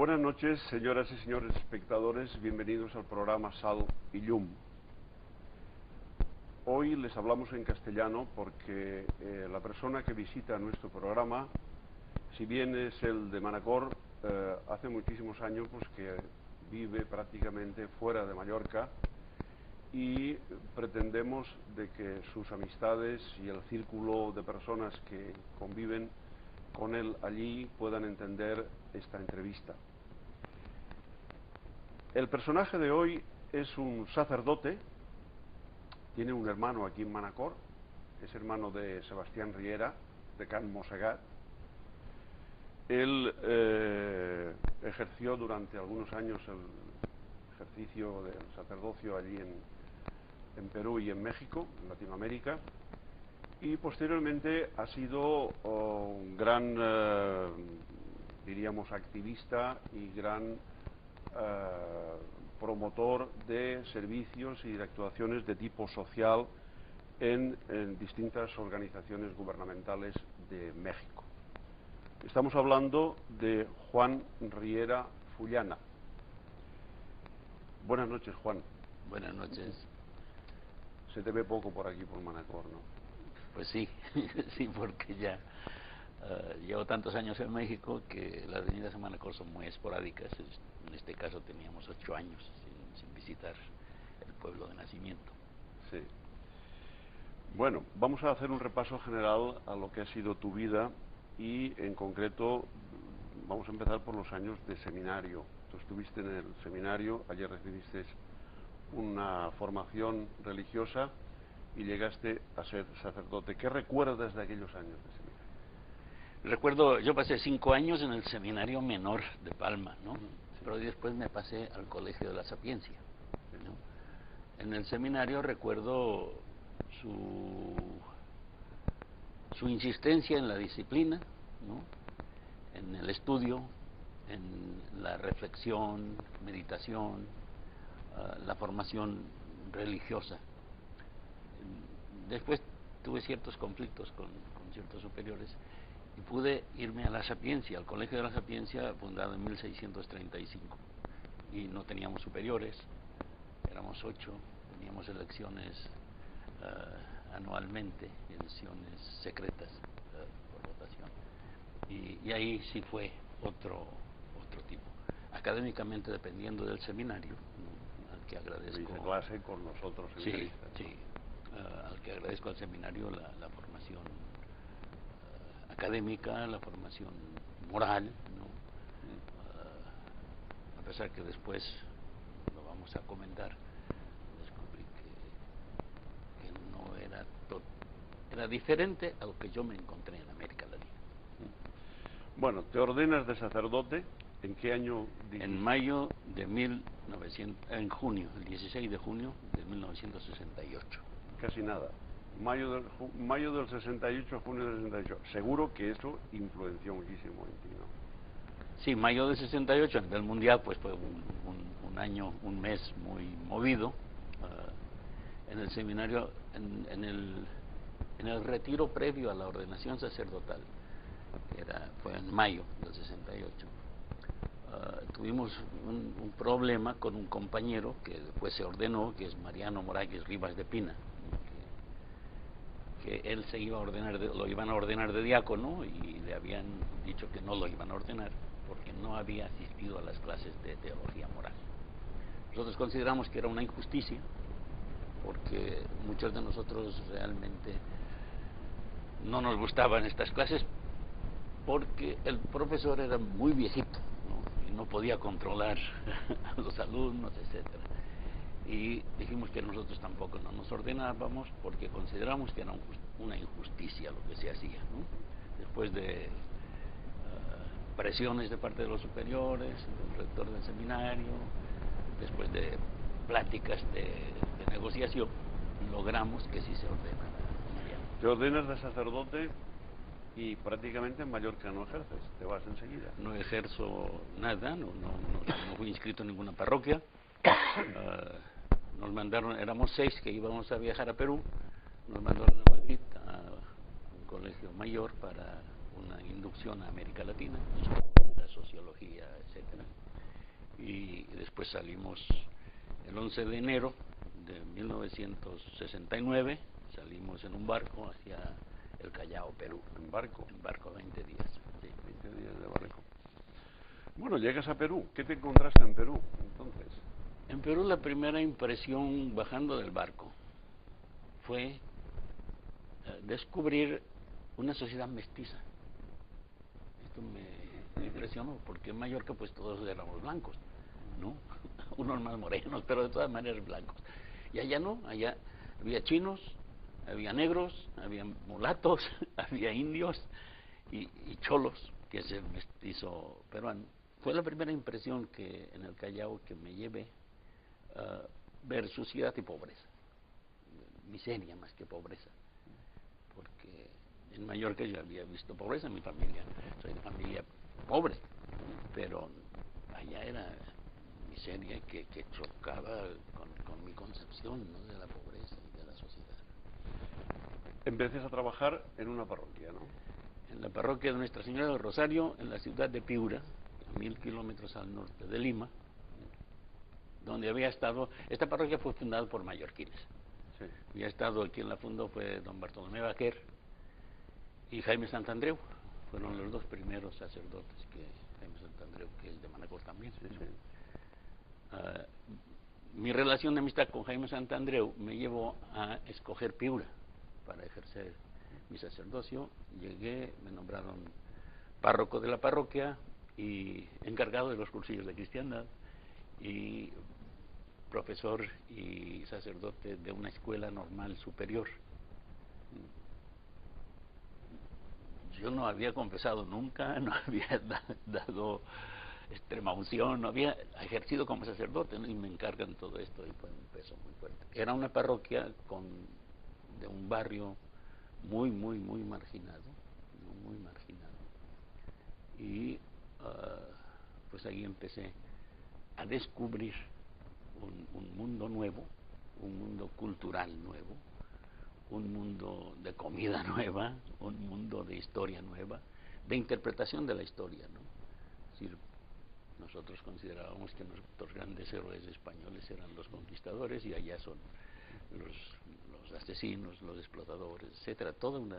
Buenas noches, señoras y señores espectadores, bienvenidos al programa Sal y Llum. Hoy les hablamos en castellano porque la persona que visita nuestro programa, si bien es el de Manacor, hace muchísimos años pues, que vive prácticamente fuera de Mallorca y pretendemos de que sus amistades y el círculo de personas que conviven con él allí puedan entender esta entrevista. El personaje de hoy es un sacerdote, tiene un hermano aquí en Manacor, es hermano de Sebastián Riera, de Can Mosegat. Él ejerció durante algunos años el ejercicio del sacerdocio allí en Perú y en México, en Latinoamérica, y posteriormente ha sido un gran, diríamos, activista y gran promotor de servicios y de actuaciones de tipo social en distintas organizaciones gubernamentales de México. Estamos hablando de Juan Riera Fullana. Buenas noches, Juan. Buenas noches. Se te ve poco por aquí, por Manacor, ¿no? Pues sí, sí, porque ya llevo tantos años en México que las venidas a Manacor son muy esporádicas. En este caso teníamos 8 años sin visitar el pueblo de nacimiento. Sí. Bueno, vamos a hacer un repaso general a lo que ha sido tu vida y en concreto vamos a empezar por los años de seminario. Tú estuviste en el seminario, ayer recibiste una formación religiosa y llegaste a ser sacerdote. ¿Qué recuerdas de aquellos años de seminario? Recuerdo, yo pasé 5 años en el seminario menor de Palma, ¿no? Sí. Pero después me pasé al Colegio de la Sapiencia, ¿no? En el seminario recuerdo su insistencia en la disciplina, ¿no? En el estudio, en la reflexión, meditación, la formación religiosa. Después tuve ciertos conflictos con ciertos superiores y pude irme a la Sapiencia, al Colegio de la Sapiencia, fundado en 1635. Y no teníamos superiores, éramos 8, teníamos elecciones anualmente, elecciones secretas por votación. Y ahí sí fue otro tipo. Académicamente, dependiendo del seminario, al que agradezco. Hice clase con nosotros seminaristas. Sí, sí. Al que agradezco al seminario la formación académica, la formación moral, ¿no? A pesar que después lo vamos a comentar, descubrí que no era diferente a lo que yo me encontré en América Latina. Bueno, te ordenas de sacerdote, ¿en qué año? En mayo de en junio, el 16 de junio de 1968. Casi nada. Mayo del 68, junio del 68. Seguro que eso influenció muchísimo en ti, ¿no? Sí, mayo del 68, a nivel mundial, pues fue un mes muy movido. En el seminario, en el retiro previo a la ordenación sacerdotal, fue en mayo del 68, tuvimos un problema con un compañero que después se ordenó, que es Mariano Moragues Rivas de Pina, que él se iba a ordenar, lo iban a ordenar de diácono y le habían dicho que no lo iban a ordenar porque no había asistido a las clases de teología moral. Nosotros consideramos que era una injusticia porque muchos de nosotros realmente no nos gustaban estas clases porque el profesor era muy viejito, ¿no? Y no podía controlar a los alumnos, etcétera. Y dijimos que nosotros tampoco no nos ordenábamos porque consideramos que era una injusticia lo que se hacía, ¿no? Después de presiones de parte de los superiores, del rector del seminario, después de pláticas de negociación, logramos que sí se ordenara. Te ordenas de sacerdote y prácticamente en Mallorca no ejerces, te vas enseguida. No ejerzo nada, no fui inscrito en ninguna parroquia. Nos mandaron, éramos 6 que íbamos a viajar a Perú, nos mandaron a Madrid a un colegio mayor para una inducción a América Latina, sociología, etcétera. Y después salimos el 11 de enero de 1969, salimos en un barco hacia el Callao, Perú. ¿En barco? En barco, 20 días. Sí. 20 días de barco. Bueno, llegas a Perú. ¿Qué te encontraste en Perú entonces? En Perú la primera impresión bajando del barco fue descubrir una sociedad mestiza. Esto me impresionó, porque en Mallorca pues todos éramos blancos, ¿no? Unos más morenos, pero de todas maneras blancos. Y allá no, allá había chinos, había negros, había mulatos, había indios y cholos, que es el mestizo peruano. Fue la primera impresión que en el Callao que me llevé a ver suciedad y pobreza, miseria más que pobreza, porque en Mallorca yo había visto pobreza en mi familia, soy de familia pobre, pero allá era miseria que chocaba con mi concepción, ¿no?, de la pobreza y de la sociedad. Empiezas a trabajar en una parroquia, ¿no? En la parroquia de Nuestra Señora del Rosario, en la ciudad de Piura, a 1000 kilómetros al norte de Lima, donde había estado. Esta parroquia fue fundada por mallorquines. Sí. Había estado, el quien la fundó fue don Bartolomé Baquer y Jaime Santandreu. Fueron los dos primeros sacerdotes que Jaime Santandreu, que es de Manacor también. Sí, sí. Mi relación de amistad con Jaime Santandreu me llevó a escoger Piura para ejercer mi sacerdocio. Llegué, me nombraron párroco de la parroquia y encargado de los cursillos de cristiandad y profesor y sacerdote de una escuela normal superior. Yo no había confesado nunca, no había dado extrema unción, no había ejercido como sacerdote, ¿no? Y me encargan todo esto y fue un peso muy fuerte. Era una parroquia de un barrio muy marginado, ¿no? Muy marginado. Y pues ahí empecé a descubrir un mundo nuevo, un mundo cultural nuevo, un mundo de comida nueva, un mundo de historia nueva, de interpretación de la historia, ¿no? Es decir, nosotros considerábamos que nuestros grandes héroes españoles eran los conquistadores y allá son los asesinos, los explotadores, etcétera, toda una.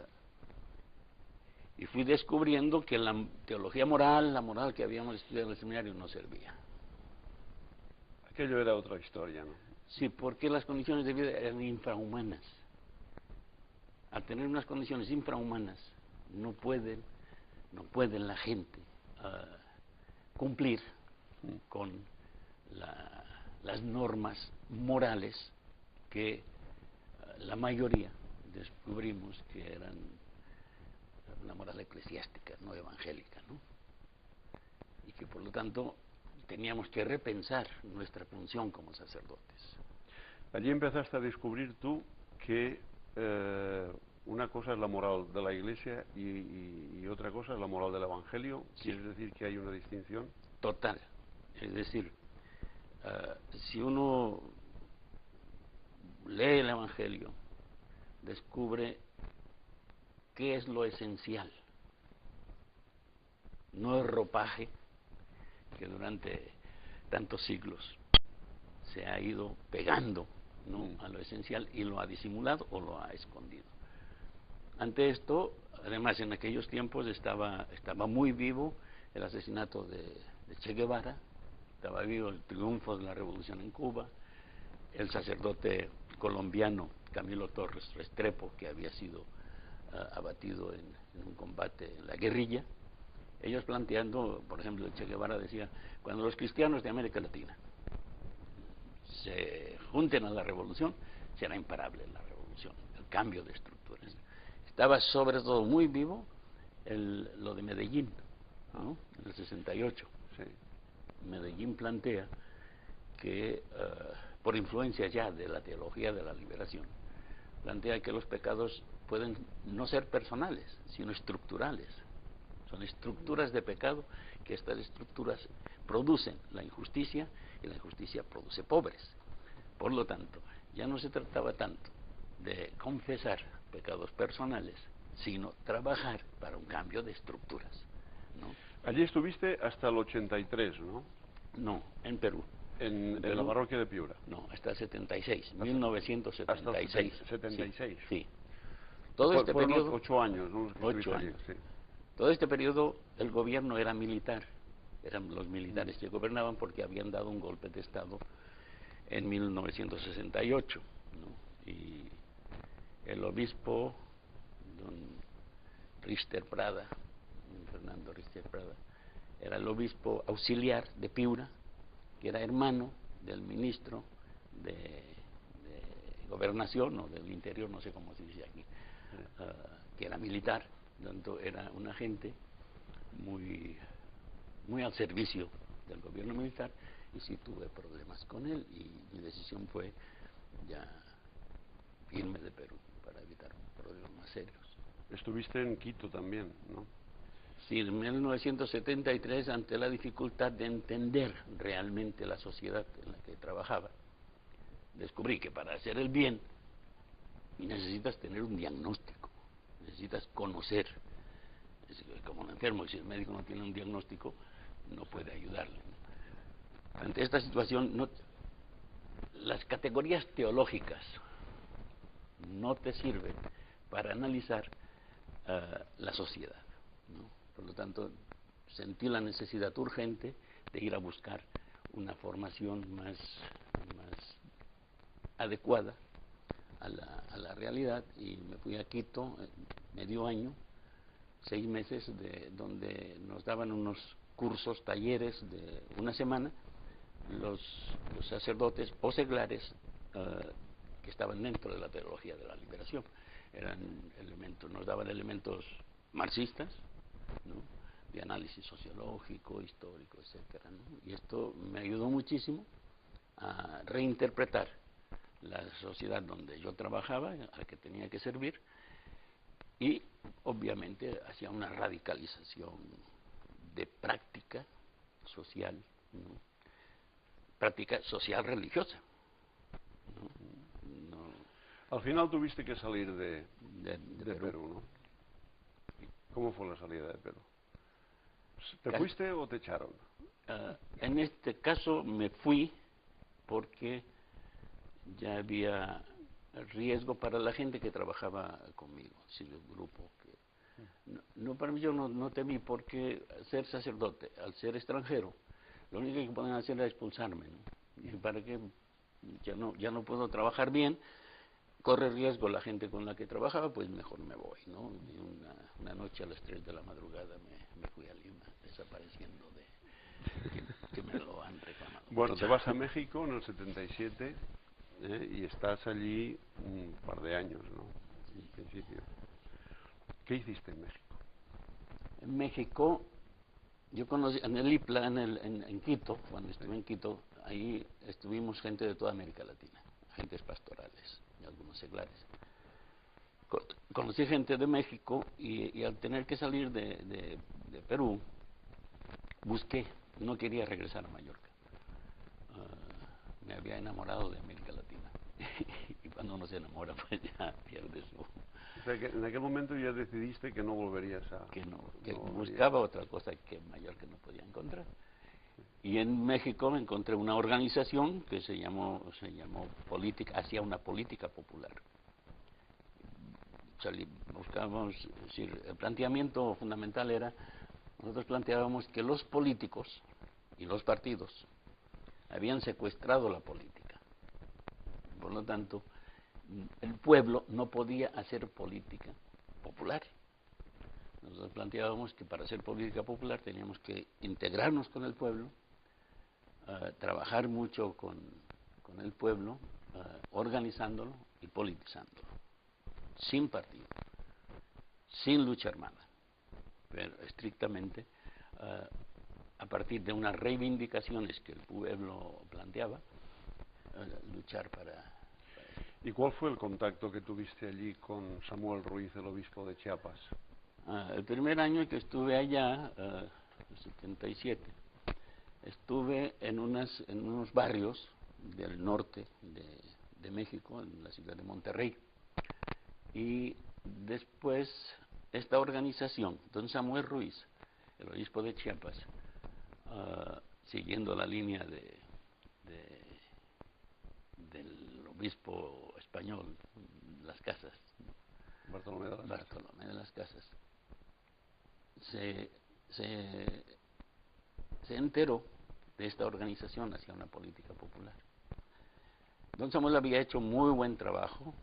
Y fui descubriendo que la teología moral, la moral que habíamos estudiado en el seminario, no servía. Aquello era otra historia, ¿no? Sí, porque las condiciones de vida eran infrahumanas. Al tener unas condiciones infrahumanas, no pueden la gente cumplir con las normas morales que la mayoría descubrimos que eran una moral eclesiástica, no evangélica, ¿no? Y que por lo tanto teníamos que repensar nuestra función como sacerdotes. Allí empezaste a descubrir tú que una cosa es la moral de la Iglesia y otra cosa es la moral del Evangelio. Sí. ¿Quieres decir que hay una distinción? Total. Es decir, si uno lee el Evangelio, descubre qué es lo esencial. No el ropaje que durante tantos siglos se ha ido pegando, ¿no?, a lo esencial y lo ha disimulado o lo ha escondido. Ante esto, además en aquellos tiempos estaba muy vivo el asesinato de Che Guevara, estaba vivo el triunfo de la revolución en Cuba, el sacerdote colombiano Camilo Torres Restrepo, que había sido abatido en un combate en la guerrilla. Ellos planteando, por ejemplo, Che Guevara decía, cuando los cristianos de América Latina se junten a la revolución, será imparable la revolución, el cambio de estructuras. Estaba sobre todo muy vivo lo de Medellín, ¿no?, en el 68. Sí. Medellín plantea que, por influencia ya de la teología de la liberación, plantea que los pecados pueden no ser personales, sino estructurales. Son estructuras de pecado, que estas estructuras producen la injusticia y la injusticia produce pobres. Por lo tanto, ya no se trataba tanto de confesar pecados personales, sino trabajar para un cambio de estructuras, ¿no? Allí estuviste hasta el 83, ¿no? No, en Perú. En la parroquia de Piura. No, hasta el 76, 1976. Hasta el 76. Sí. Todo este Fueron periodo, 8 años, ¿no? Los que 8 estuviste allí, años. sí. Todo este periodo el gobierno era militar, eran los militares que gobernaban porque habían dado un golpe de Estado en 1968, ¿no? Y el obispo, don Richter Prada, don Fernando Richter Prada, era el obispo auxiliar de Piura, que era hermano del ministro de Gobernación o del Interior, no sé cómo se dice aquí, que era militar, tanto era un agente muy al servicio del gobierno militar, y sí tuve problemas con él y mi decisión fue ya irme de Perú para evitar problemas más serios. Estuviste en Quito también, ¿no? Sí, en 1973, ante la dificultad de entender realmente la sociedad en la que trabajaba, descubrí que para hacer el bien necesitas tener un diagnóstico, necesitas conocer. Es como un enfermo, y si el médico no tiene un diagnóstico, no puede ayudarle, ¿no? Ante esta situación, las categorías teológicas no te sirven para analizar la sociedad, ¿no? Por lo tanto, sentí la necesidad urgente de ir a buscar una formación más adecuada a la realidad, y me fui a Quito medio año, 6 meses, donde nos daban unos cursos, talleres de una semana, los sacerdotes o seglares que estaban dentro de la teología de la liberación. Nos daban elementos marxistas, ¿no?, de análisis sociológico, histórico, etcétera, ¿no? Y esto me ayudó muchísimo a reinterpretar la sociedad donde yo trabajaba, a la que tenía que servir, y obviamente hacia una radicalización de práctica social, ¿no?, práctica social religiosa, ¿no? Al final tuviste que salir de Perú. Perú, ¿no? ¿Cómo fue la salida de Perú? ¿Te fuiste o te echaron? En este caso me fui porque ya había riesgo para la gente que trabajaba conmigo, el grupo. Para mí, yo no temí, porque ser sacerdote, al ser extranjero, lo único que podían hacer era expulsarme, ¿no? Dije, ¿para qué? Ya no puedo trabajar bien, corre riesgo la gente con la que trabajaba, pues mejor me voy, ¿no? Y una noche a las 3 de la madrugada me fui a Lima, desapareciendo que me lo han reclamado. Bueno, te vas a México en el 77 y estás allí un par de años, ¿no? Sí. En principio. ¿Qué hiciste en México? En México, yo conocí en el IPLA, en Quito, cuando estuve en Quito, ahí estuvimos gente de toda América Latina, agentes pastorales y algunos seglares. Conocí gente de México y al tener que salir de Perú, busqué, no quería regresar a Mallorca. Me había enamorado de América Latina. Y cuando uno se enamora, pues ya pierde su... O sea, que en aquel momento ya decidiste que no volverías a... Que no buscaba otra cosa que en Mallorca no podía encontrar. Y en México encontré una organización que se llamó Política, hacía una política popular. Buscábamos, es decir, el planteamiento fundamental era, nosotros planteábamos que los políticos y los partidos habían secuestrado la política. Por lo tanto, el pueblo no podía hacer política popular. Nosotros planteábamos que para hacer política popular teníamos que integrarnos con el pueblo, trabajar mucho con el pueblo, organizándolo y politizándolo, sin partido, sin lucha armada, pero estrictamente a partir de unas reivindicaciones que el pueblo planteaba, luchar para... ¿Y cuál fue el contacto que tuviste allí con Samuel Ruiz, el obispo de Chiapas? El primer año que estuve allá, el 77, estuve en unos barrios del norte de México, en la ciudad de Monterrey. Y después esta organización, don Samuel Ruiz, el obispo de Chiapas, siguiendo la línea del obispo español, Las Casas, Bartolomé de las Casas, se enteró de esta organización hacia una política popular. Don Samuel había hecho muy buen trabajo,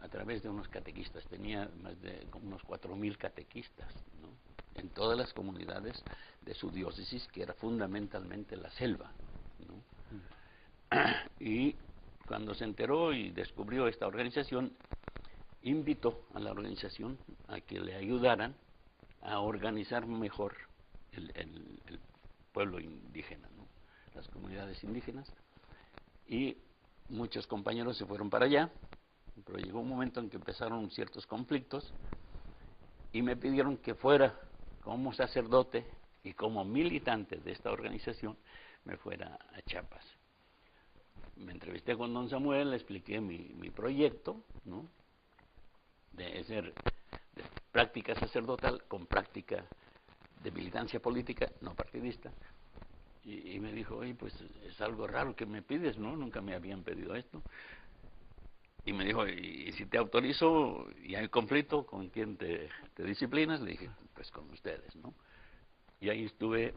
a través de unos catequistas. Tenía más de como unos 4.000 catequistas, ¿no?, en todas las comunidades de su diócesis, que era fundamentalmente la selva, ¿no? Y cuando se enteró y descubrió esta organización, invitó a la organización a que le ayudaran a organizar mejor el pueblo indígena, ¿no?, las comunidades indígenas. Y muchos compañeros se fueron para allá, pero llegó un momento en que empezaron ciertos conflictos y me pidieron que fuera como sacerdote y como militante de esta organización, me fuera a Chiapas. Me entrevisté con don Samuel, le expliqué mi proyecto, ¿no?, de ser de práctica sacerdotal con práctica de militancia política, no partidista. Y me dijo, oye, pues es algo raro que me pides, ¿no? Nunca me habían pedido esto. Y me dijo, y si te autorizo y hay conflicto, ¿con quién te disciplinas? Le dije, pues con ustedes, ¿no? Y ahí estuve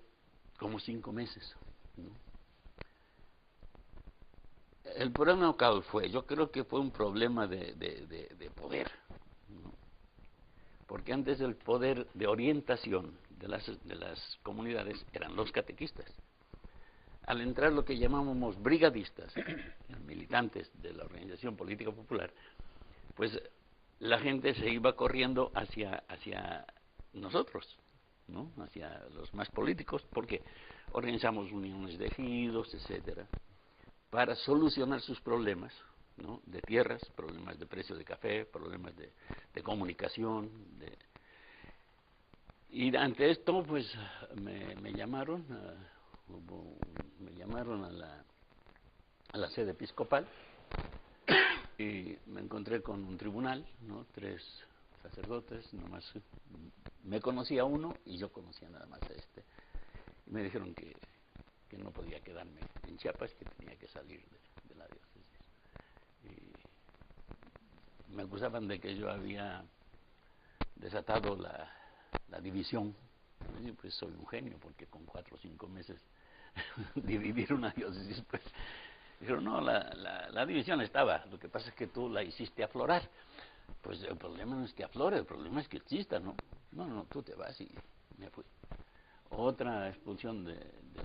como 5 meses, ¿no? El problema local fue, yo creo que fue un problema de poder, ¿no? Porque antes el poder de orientación de las comunidades eran los catequistas. Al entrar lo que llamábamos brigadistas, militantes de la Organización Política Popular, pues la gente se iba corriendo hacia nosotros, ¿no?, hacia los más políticos, porque organizamos uniones de ejidos, etcétera, para solucionar sus problemas, ¿no?, de tierras, problemas de precio de café, problemas de comunicación. Y ante esto, pues me llamaron a la sede episcopal y me encontré con un tribunal, ¿no?, 3 sacerdotes, nomás me conocía uno y yo conocía nada más a este. Y me dijeron que no podía quedarme en Chiapas, que tenía que salir de la diócesis. Y me acusaban de que yo había desatado la división. Y pues soy un genio, porque con 4 o 5 meses dividir una diócesis, pues dijeron, no, la división estaba, lo que pasa es que tú la hiciste aflorar. Pues el problema no es que aflore, el problema es que exista, ¿no? No, tú te vas, y me fui. Otra expulsión de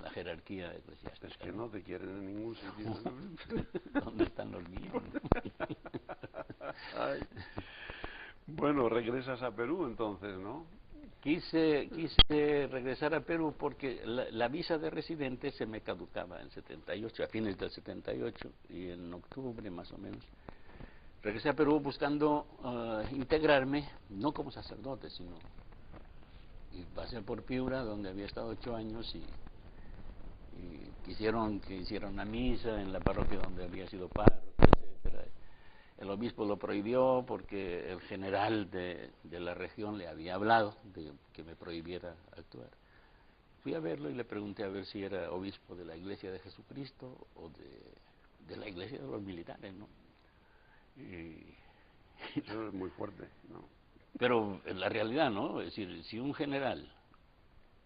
la jerarquía eclesiástica. Es que no te quieren en ningún sitio, ¿no? ¿Dónde están los míos? Ay. Bueno, regresas a Perú entonces, ¿no? Quise regresar a Perú porque la visa de residente se me caducaba en 78, a fines del 78, y en octubre más o menos. Regresé a Perú buscando integrarme, no como sacerdote, sino... Y pasé por Piura, donde había estado 8 años, y quisieron que hiciera una misa en la parroquia donde había sido párroco, etcétera. El obispo lo prohibió porque el general de la región le había hablado de que me prohibiera actuar. Fui a verlo y le pregunté a ver si era obispo de la Iglesia de Jesucristo o de la Iglesia de los militares, ¿no? Eso es muy fuerte, ¿no? Pero la realidad, ¿no? Es decir, si un general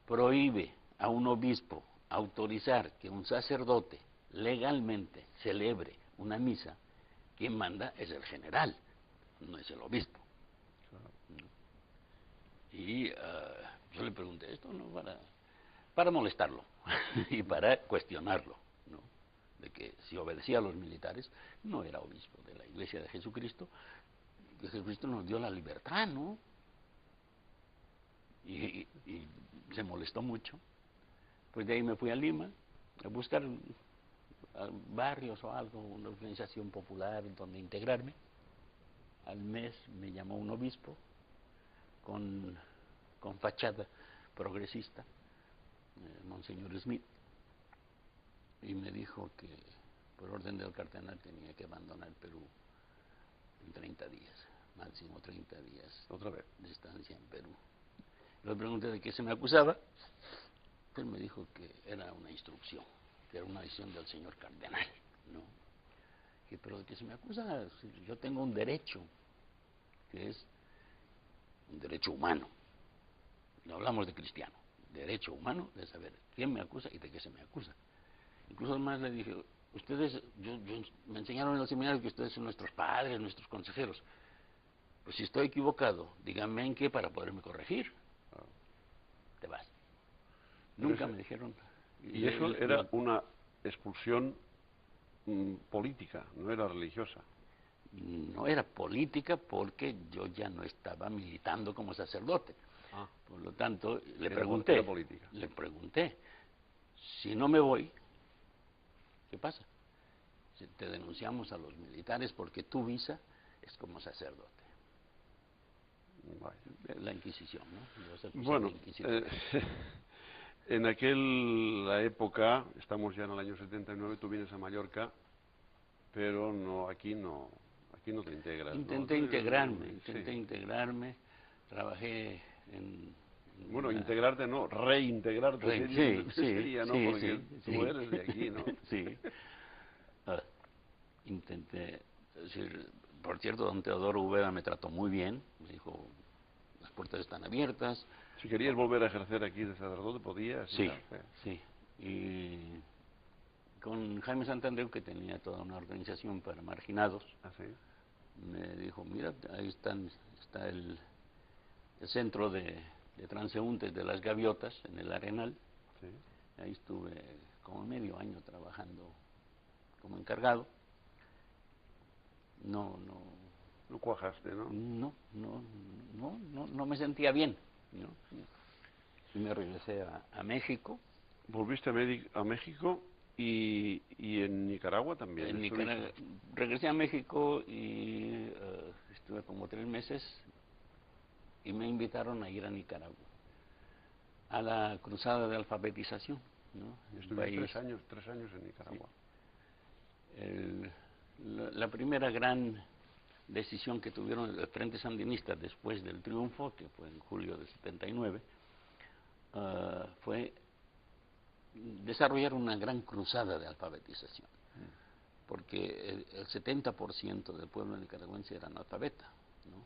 prohíbe a un obispo autorizar que un sacerdote legalmente celebre una misa, quien manda es el general, no es el obispo. Claro. Y yo le pregunté esto, ¿no?, para molestarlo y para cuestionarlo, ¿no?, de que si obedecía a los militares no era obispo de la Iglesia de Jesucristo, que Jesucristo nos dio la libertad, ¿no? Y se molestó mucho. Pues de ahí me fui a Lima a buscar barrios o algo, una organización popular donde integrarme. Al mes me llamó un obispo con fachada progresista, Monseñor Smith, y me dijo que por orden del cardenal tenía que abandonar Perú en 30 días, máximo 30 días otra vez de estancia en Perú. Le pregunté de qué se me acusaba. Él me dijo que era una instrucción, que era una decisión del señor cardenal, ¿no? Dije, pero ¿de qué se me acusa? Si yo tengo un derecho, que es un derecho humano. No hablamos de cristiano, derecho humano de saber quién me acusa y de qué se me acusa. Incluso además le dije, ustedes, me enseñaron en el seminario que ustedes son nuestros padres, nuestros consejeros. Pues si estoy equivocado, díganme en qué para poderme corregir. Te vas. Nunca me dijeron. Y eso era una expulsión política, no era religiosa. No era política porque yo ya no estaba militando como sacerdote. Por lo tanto, le pregunté, si no me voy, ¿qué pasa? Si te denunciamos a los militares porque tu visa es como sacerdote. Vaya. La Inquisición, ¿no? Bueno, en aquella época, estamos ya en el año 79, tú vienes a Mallorca, pero aquí no te integras. Intenté integrarme, trabajé en... Bueno, integrarte no, reintegrarte sería, ¿no? Porque tú eres de aquí, ¿no? Sí. Intenté, por cierto, don Teodoro Ubeda me trató muy bien, me dijo, las puertas están abiertas. Si querías volver a ejercer aquí de sacerdote, podías. Sí. Y con Jaime Santandreu, que tenía toda una organización para marginados, me dijo, mira, ahí está el centro de transeúntes de las Gaviotas, en el Arenal. Sí. Ahí estuve como medio año trabajando como encargado. No cuajaste, ¿no? No me sentía bien, ¿no? Y me regresé a México. ¿Volviste a México y en Nicaragua también? Regresé a México y estuve como 3 meses y me invitaron a ir a Nicaragua, a la cruzada de alfabetización, ¿no? Estuve 3 años en Nicaragua. Sí. La primera gran decisión que tuvieron el Frente Sandinista después del triunfo, que fue en julio del 79, fue desarrollar una gran cruzada de alfabetización, porque el 70% del pueblo nicaragüense era analfabeta, ¿no?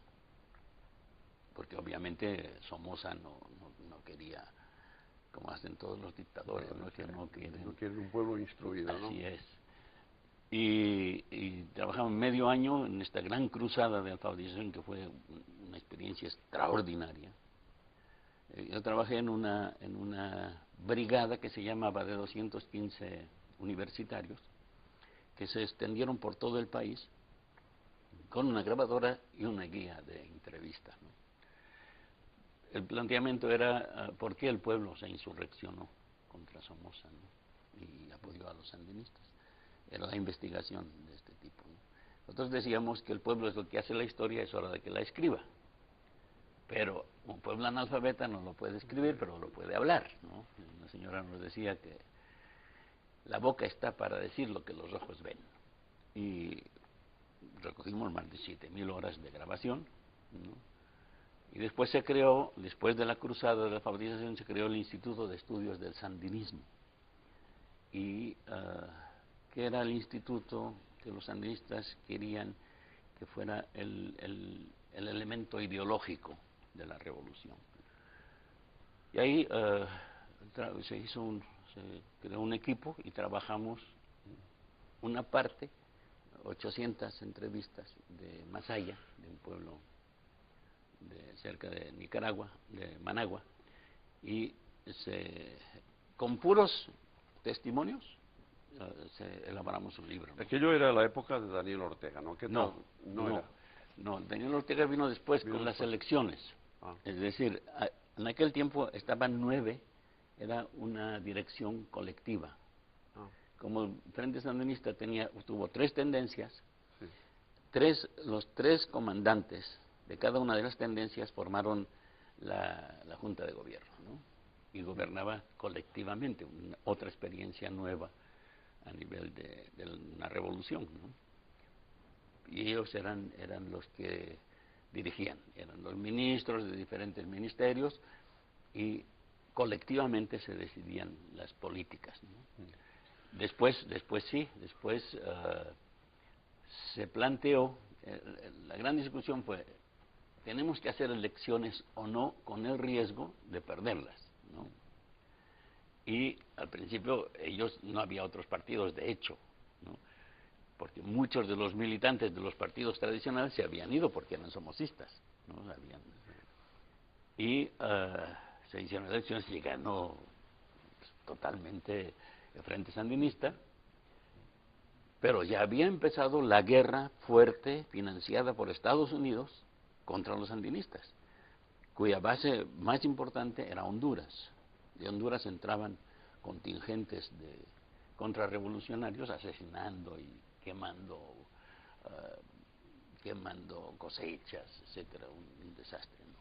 Porque obviamente Somoza no quería, como hacen todos los dictadores, que no quieren un pueblo instruido, ¿no? Así es. Y trabajamos medio año en esta gran cruzada de alfabetización, que fue una experiencia extraordinaria. Yo trabajé en una brigada que se llamaba de 215 universitarios, que se extendieron por todo el país con una grabadora y una guía de entrevistas, ¿no? El planteamiento era por qué el pueblo se insurreccionó contra Somoza, ¿no? Y apoyó a los sandinistas. Era la investigación de este tipo, ¿no? Nosotros decíamos que el pueblo es lo que hace la historia, es hora de que la escriba. Pero un pueblo analfabeta no lo puede escribir, pero lo puede hablar, ¿no? Una señora nos decía que la boca está para decir lo que los ojos ven. Y recogimos más de 7.000 horas de grabación, ¿no? Y después se creó, después de la cruzada de la alfabetización, se creó el Instituto de Estudios del Sandinismo. Y que era el instituto que los sandinistas querían que fuera el elemento ideológico de la revolución. Y ahí se creó un equipo y trabajamos una parte, 800 entrevistas de Masaya, de un pueblo cerca de Nicaragua, de Managua, y con puros testimonios elaboramos un libro, ¿no? Aquello era la época de Daniel Ortega, ¿no? No, Daniel Ortega vino después con las elecciones. Es decir, en aquel tiempo estaban 9, era una dirección colectiva. Como el Frente Sandinista tuvo 3 tendencias, los 3 comandantes de cada una de las tendencias formaron la Junta de Gobierno, ¿no? Y gobernaba colectivamente, otra experiencia nueva a nivel de una revolución, ¿no? Y ellos eran los que dirigían, eran los ministros de diferentes ministerios, y colectivamente se decidían las políticas, ¿no? Después se planteó, la gran discusión fue, ¿tenemos que hacer elecciones o no con el riesgo de perderlas, ¿no? Y al principio no había otros partidos, de hecho, ¿no? Porque muchos de los militantes de los partidos tradicionales se habían ido porque eran somocistas, ¿no? Y se hicieron elecciones y ganó totalmente el Frente Sandinista, pero ya había empezado la guerra fuerte financiada por Estados Unidos contra los sandinistas, cuya base más importante era Honduras. De Honduras entraban contingentes de contrarrevolucionarios asesinando y quemando cosechas, etcétera, un desastre, ¿no?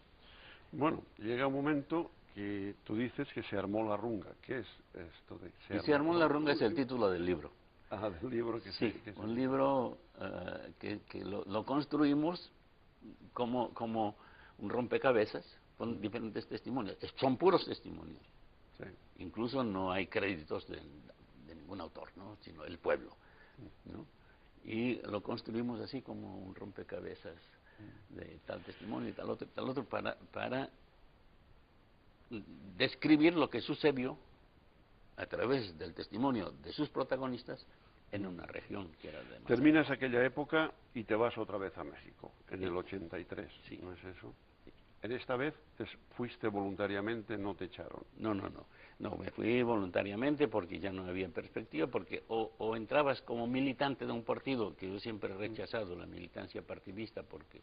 Bueno, llega un momento que tú dices que se armó la runga. ¿Qué es esto de Se armó la runga? Es el título del libro. Ah, del libro que sí, que un libro que lo construimos como un rompecabezas con diferentes testimonios. Son puros testimonios. Sí. Incluso no hay créditos de ningún autor, ¿no? Sino el pueblo, ¿no? Y lo construimos así como un rompecabezas de tal testimonio y tal otro para describir lo que sucedió a través del testimonio de sus protagonistas en una región que era de... Terminas aquella época y te vas otra vez a México, en el 83, sí. ¿no es eso? Sí. En esta vez fuiste voluntariamente, no te echaron. No, me fui voluntariamente porque ya no había perspectiva, porque o entrabas como militante de un partido, que yo siempre he rechazado la militancia partidista, porque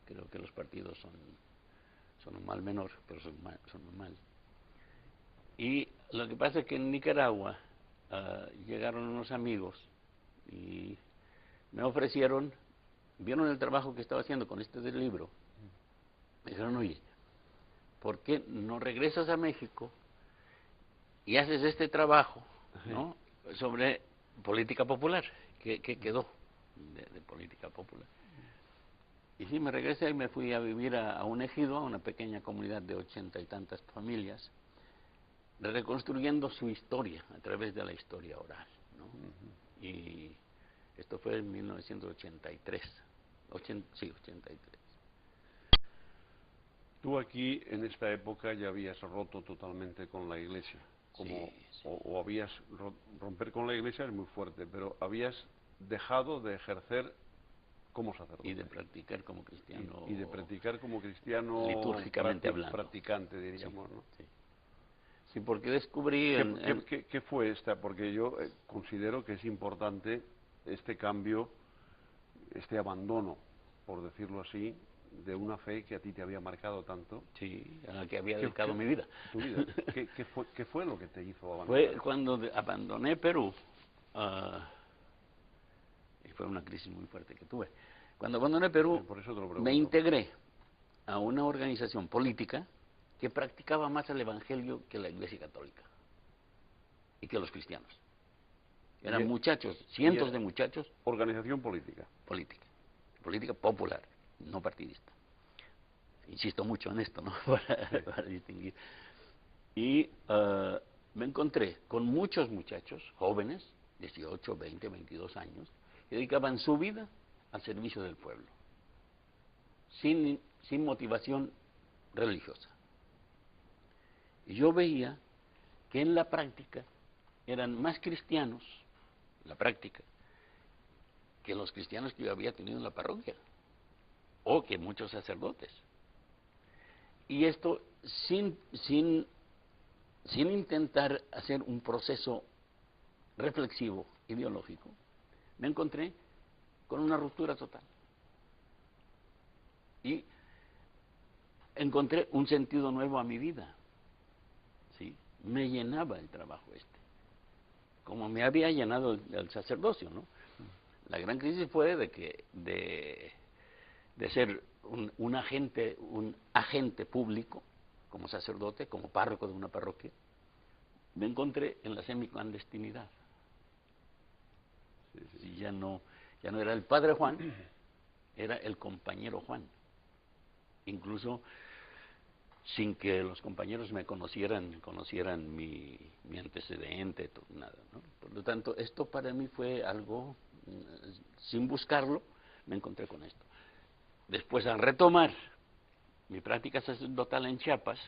creo que los partidos son un mal menor, pero son un mal. Y lo que pasa es que en Nicaragua llegaron unos amigos y me ofrecieron, vieron el trabajo que estaba haciendo con este del libro, me dijeron, oye, ¿por qué no regresas a México y haces este trabajo, ¿no?, sobre política popular, que quedó de política popular? Y sí, me regresé y me fui a vivir a un ejido, a una pequeña comunidad de 80 y tantas familias, reconstruyendo su historia a través de la historia oral, ¿no? Y esto fue en 1983, 83. Tú aquí, en esta época, ya habías roto totalmente con la Iglesia. Sí. O habías... Romper con la Iglesia es muy fuerte, pero habías dejado de ejercer como sacerdote. Y de practicar como cristiano. Y de practicar como cristiano... Litúrgicamente hablando. Practicante, diríamos, sí, ¿no? Sí. Sí, porque descubrí... ¿Qué fue esta? Porque yo considero que es importante este cambio, este abandono, por decirlo así, de una fe que a ti te había marcado tanto. Sí, a la que había dedicado mi vida. Tu vida. ¿Qué fue lo que te hizo abandonar? Fue cuando abandoné Perú, y fue una crisis muy fuerte que tuve. Cuando abandoné Perú, por eso te lo pregunto. Me integré a una organización política que practicaba más el Evangelio que la Iglesia Católica y que los cristianos. Eran muchachos, cientos de muchachos. Organización política. Política popular, no partidista. Insisto mucho en esto, ¿no? para distinguir. Y me encontré con muchos muchachos jóvenes, 18, 20, 22 años, que dedicaban su vida al servicio del pueblo, sin motivación religiosa. Y yo veía que en la práctica eran más cristianos, en la práctica, que los cristianos que yo había tenido en la parroquia, o que muchos sacerdotes. Y esto sin intentar hacer un proceso reflexivo, ideológico, me encontré con una ruptura total. Y encontré un sentido nuevo a mi vida. ¿Sí? Me llenaba el trabajo como me había llenado el sacerdocio, ¿no? La gran crisis fue de ser un agente público, como sacerdote, como párroco de una parroquia, me encontré en la semiclandestinidad. Y ya no era el padre Juan, era el compañero Juan. Incluso sin que los compañeros me conocieran mi antecedente, nada, ¿no? Por lo tanto, esto para mí fue algo, sin buscarlo, me encontré con esto. Después, al retomar mi práctica sacerdotal en Chiapas,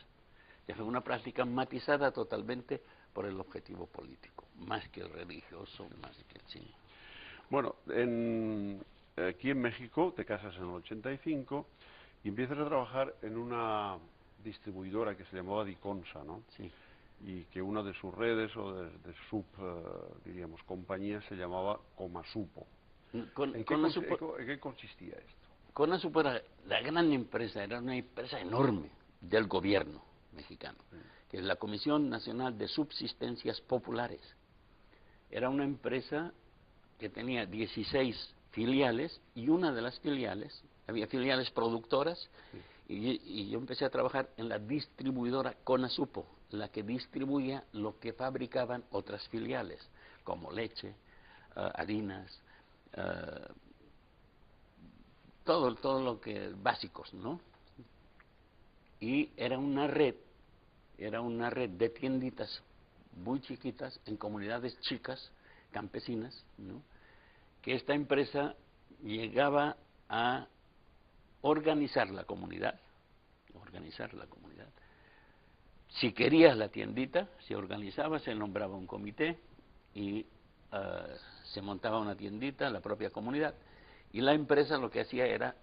ya fue una práctica matizada totalmente por el objetivo político, más que el religioso, más que el sí. Bueno, aquí en México te casas en el 85 y empiezas a trabajar en una distribuidora que se llamaba Diconsa, ¿no? Sí. Y que una de sus redes o de diríamos, compañías se llamaba Comasupo. ¿En qué consistía esto? Conasupo era la gran empresa, era una empresa enorme del gobierno mexicano, que es la Comisión Nacional de Subsistencias Populares. Era una empresa que tenía 16 filiales y una de las filiales, había filiales productoras, y yo empecé a trabajar en la distribuidora Conasupo, la que distribuía lo que fabricaban otras filiales, como leche, harinas, todo lo que básicos, ¿no? Y era una red de tienditas muy chiquitas en comunidades chicas, campesinas, ¿no? Que esta empresa llegaba a organizar la comunidad. Si querías la tiendita, se organizaba, se nombraba un comité y se montaba una tiendita en la propia comunidad, y la empresa lo que hacía era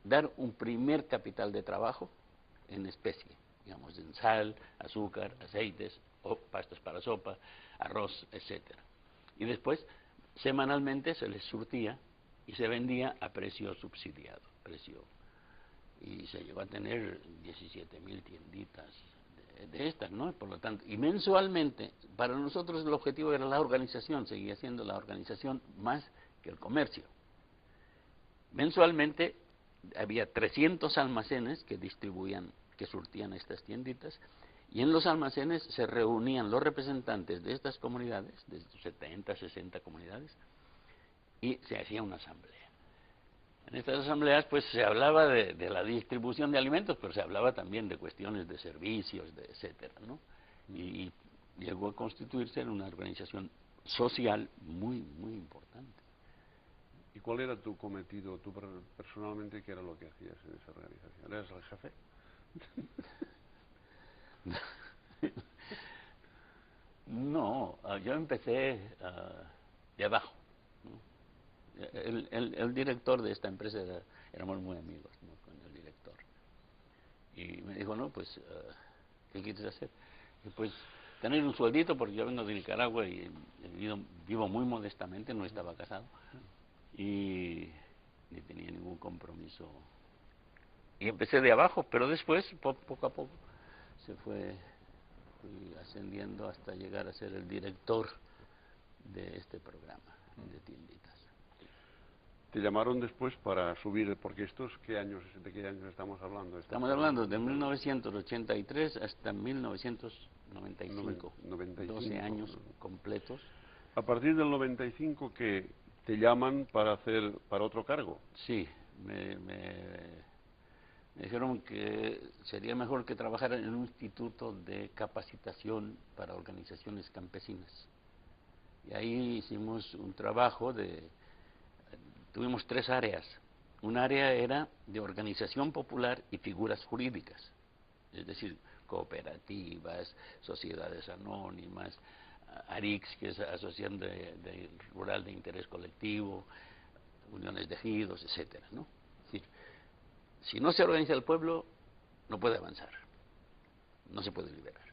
dar un primer capital de trabajo en especie, digamos, en sal, azúcar, aceites, o pastas para sopa, arroz, etcétera. Y después, semanalmente se les surtía y se vendía a precio subsidiado, y se llegó a tener 17,000 tienditas de estas, ¿no? Por lo tanto, y mensualmente, para nosotros el objetivo era la organización, seguía siendo la organización más que el comercio. Mensualmente había 300 almacenes que surtían estas tienditas, y en los almacenes se reunían los representantes de estas comunidades, de 70, 60 comunidades, y se hacía una asamblea. En estas asambleas pues se hablaba de la distribución de alimentos, pero se hablaba también de cuestiones de servicios, etcétera, ¿no? Y llegó a constituirse en una organización social muy, muy importante. ¿Y cuál era tu cometido, tú personalmente, qué era lo que hacías en esa organización? ¿Eras el jefe? No, yo empecé de abajo, ¿no? El director de esta empresa éramos muy amigos, ¿no?, con el director. Y me dijo, no, pues, ¿qué quieres hacer? Y pues, tener un sueldito, porque yo vengo de Nicaragua y vivo muy modestamente, no estaba casado, y ni tenía ningún compromiso. Y empecé de abajo, pero después, poco a poco, fui ascendiendo hasta llegar a ser el director de este programa de tienditas. Te llamaron después para subir, porque ¿de qué años estamos hablando? Estamos hablando de 1983 hasta 1995, 12 años completos. A partir del 95 que te llaman para otro cargo. Sí, me dijeron que sería mejor que trabajara en un instituto de capacitación para organizaciones campesinas. Y ahí hicimos un trabajo tuvimos 3 áreas. Un área era de organización popular y figuras jurídicas, es decir, cooperativas, sociedades anónimas, ARICS, que es Asociación Rural de Interés Colectivo, uniones de ejidos, etcétera, ¿no? Es decir, si no se organiza el pueblo, no puede avanzar, no se puede liberar.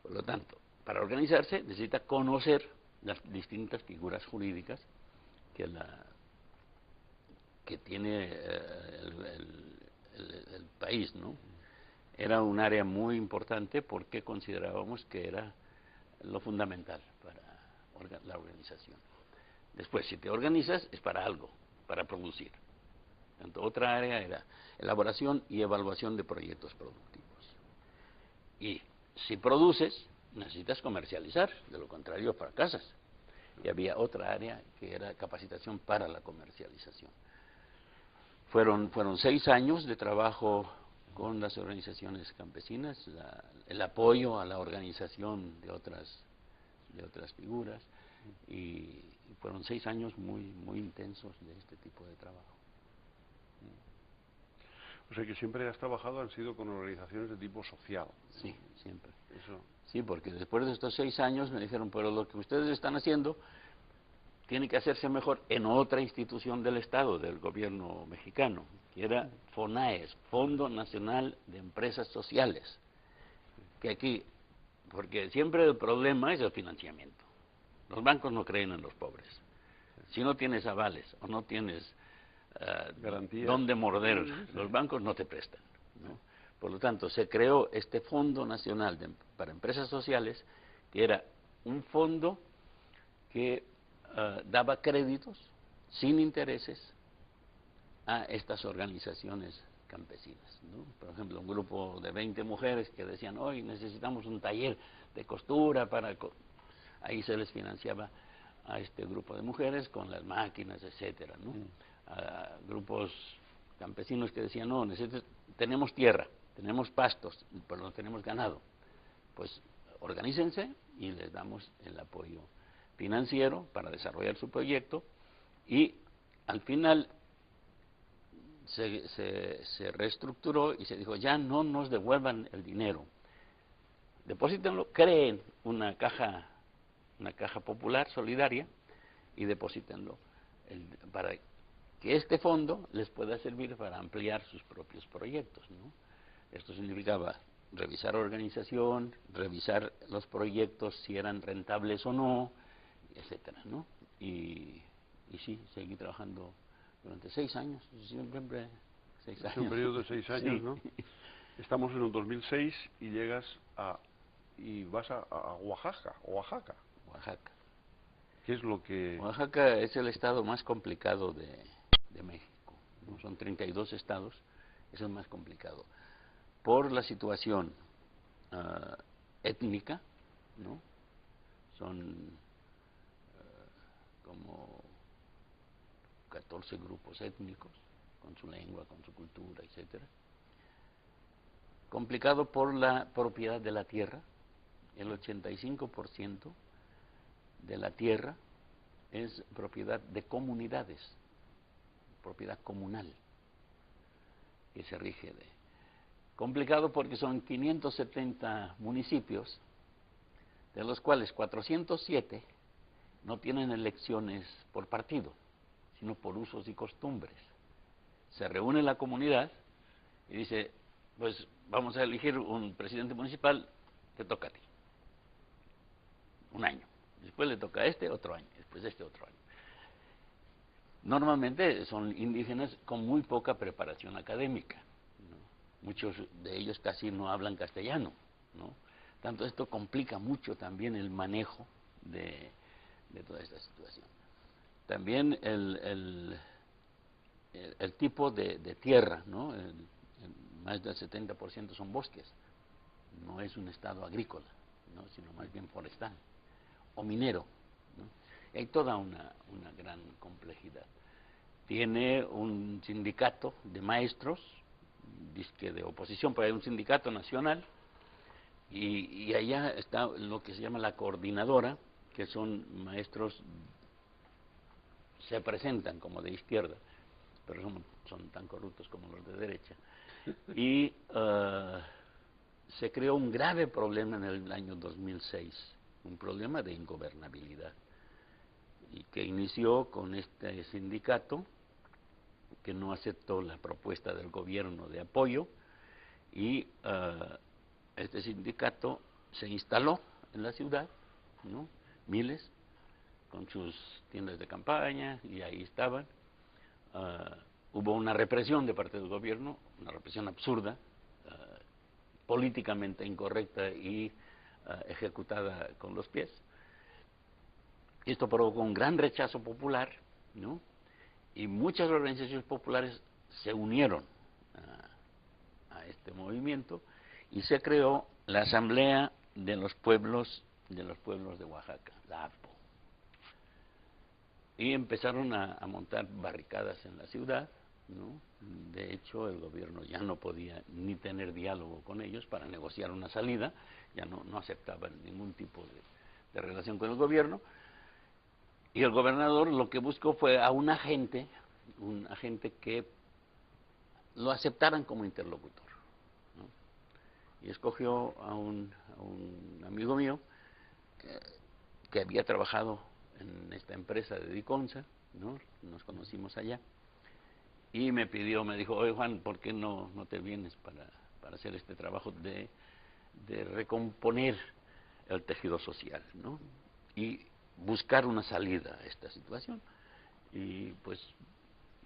Por lo tanto, para organizarse necesita conocer las distintas figuras jurídicas que tiene el país, ¿no? Era un área muy importante porque considerábamos que era lo fundamental para la organización. Después, si te organizas, es para algo, para producir. Entonces, otra área era elaboración y evaluación de proyectos productivos. Y si produces, necesitas comercializar, de lo contrario fracasas. Y había otra área que era capacitación para la comercialización. Fueron 6 años de trabajo con las organizaciones campesinas, el apoyo a la organización de otras figuras, y fueron 6 años muy intensos de este tipo de trabajo. O sea que siempre has trabajado, han sido con organizaciones de tipo social. Sí, siempre. Eso. Sí, porque después de estos 6 años me dijeron, pero lo que ustedes están haciendo tiene que hacerse mejor en otra institución del Estado, del gobierno mexicano, que era FONAES, Fondo Nacional de Empresas Sociales, que aquí, porque siempre el problema es el financiamiento. Los bancos no creen en los pobres. Si no tienes avales o no tienes garantías, dónde morder, los bancos no te prestan, ¿no? Por lo tanto, se creó este Fondo Nacional para Empresas Sociales, que era un fondo que daba créditos sin intereses a estas organizaciones campesinas, ¿no? Por ejemplo, un grupo de 20 mujeres que decían, hoy necesitamos un taller de costura para... Ahí se les financiaba a este grupo de mujeres con las máquinas, etcétera, ¿no? A grupos campesinos que decían, no, tenemos tierra, tenemos pastos, pero no tenemos ganado. Pues organícense y les damos el apoyo financiero para desarrollar su proyecto, y al final se reestructuró y se dijo, ya no nos devuelvan el dinero, deposítenlo, creen una caja popular solidaria y deposítenlo para que este fondo les pueda servir para ampliar sus propios proyectos, ¿no? Esto significaba revisar organización, revisar los proyectos si eran rentables o no, etcétera, ¿no? Y sí, seguí trabajando durante 6 años, siempre 6 años. Es un periodo de 6 años, Sí. ¿no? Estamos en el 2006 y llegas y vas a Oaxaca. Oaxaca. ¿Qué es lo que...? Oaxaca es el estado más complicado de México, ¿no? Son 32 estados, es el más complicado. Por la situación étnica, ¿no? Son como 14 grupos étnicos, con su lengua, con su cultura, etcétera. Complicado por la propiedad de la tierra. El 85% de la tierra es propiedad de comunidades, propiedad comunal, que se rige de... Complicado porque son 570 municipios, de los cuales 407 no tienen elecciones por partido, sino por usos y costumbres. Se reúne la comunidad y dice, pues vamos a elegir un presidente municipal, te toca a ti. Un año. Después le toca a este, otro año. Después este, otro año. Normalmente son indígenas con muy poca preparación académica, ¿no? Muchos de ellos casi no hablan castellano, ¿no? Tanto esto complica mucho también el manejo de toda esta situación. También el tipo de tierra, ¿no? Más del 70% son bosques. No es un estado agrícola, ¿no? Sino más bien forestal o minero, ¿no? Y hay toda una gran complejidad. Tiene un sindicato de maestros, disque de oposición, pero hay un sindicato nacional, y allá está lo que se llama la coordinadora, que son maestros, se presentan como de izquierda, pero son tan corruptos como los de derecha. Y se creó un grave problema en el año 2006, un problema de ingobernabilidad, y que inició con este sindicato que no aceptó la propuesta del gobierno de apoyo, y este sindicato se instaló en la ciudad, ¿no? Miles, con sus tiendas de campaña, y ahí estaban. Hubo una represión de parte del gobierno, una represión absurda, políticamente incorrecta y ejecutada con los pies. Esto provocó un gran rechazo popular, ¿no? Y muchas organizaciones populares se unieron a este movimiento, y se creó la Asamblea de los Pueblos de Oaxaca, la APO. Y empezaron a montar barricadas en la ciudad, ¿no? De hecho, el gobierno ya no podía ni tener diálogo con ellos para negociar una salida, ya no aceptaban ningún tipo de relación con el gobierno, y el gobernador lo que buscó fue a un agente que lo aceptaran como interlocutor, ¿no? Y escogió a un amigo mío que había trabajado en esta empresa de Diconsa, ¿no? Nos conocimos allá, y me dijo, oye Juan, ¿por qué no te vienes para hacer este trabajo de recomponer el tejido social, ¿no? Y buscar una salida a esta situación? Y pues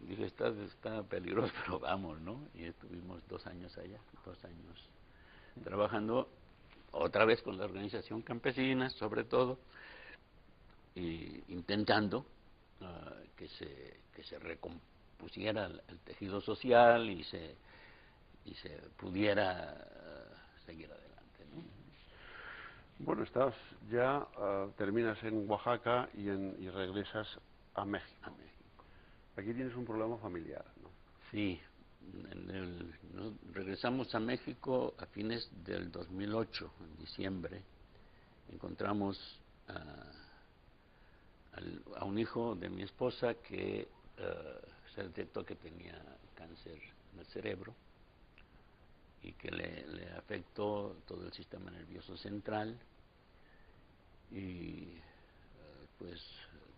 dije, está peligroso, pero vamos, ¿no? Y estuvimos 2 años allá, 2 años trabajando otra vez con la organización campesina, sobre todo, y intentando que se recompusiera el tejido social y se pudiera seguir adelante, ¿no? Bueno, terminas en Oaxaca y regresas a México. A México. Aquí tienes un problema familiar, ¿no? Sí, regresamos a México a fines del 2008, en diciembre. Encontramos a un hijo de mi esposa que se detectó que tenía cáncer en el cerebro y que le afectó todo el sistema nervioso central y pues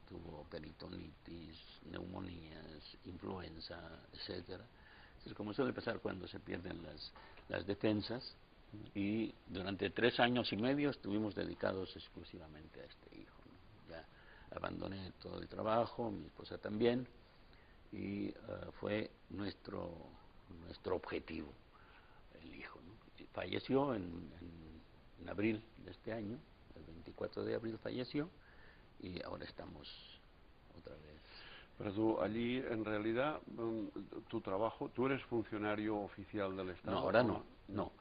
tuvo peritonitis, neumonías, influenza, etcétera. Es como suele pasar cuando se pierden las defensas, y durante 3 años y medio estuvimos dedicados exclusivamente a este hijo, ¿no? Ya abandoné todo el trabajo, mi esposa también, y fue nuestro objetivo el hijo, ¿no? Y falleció en abril de este año, el 24 de abril falleció, y ahora estamos otra vez. Pero tú allí, en realidad, tu trabajo, tú eres funcionario oficial del Estado. No, ahora no.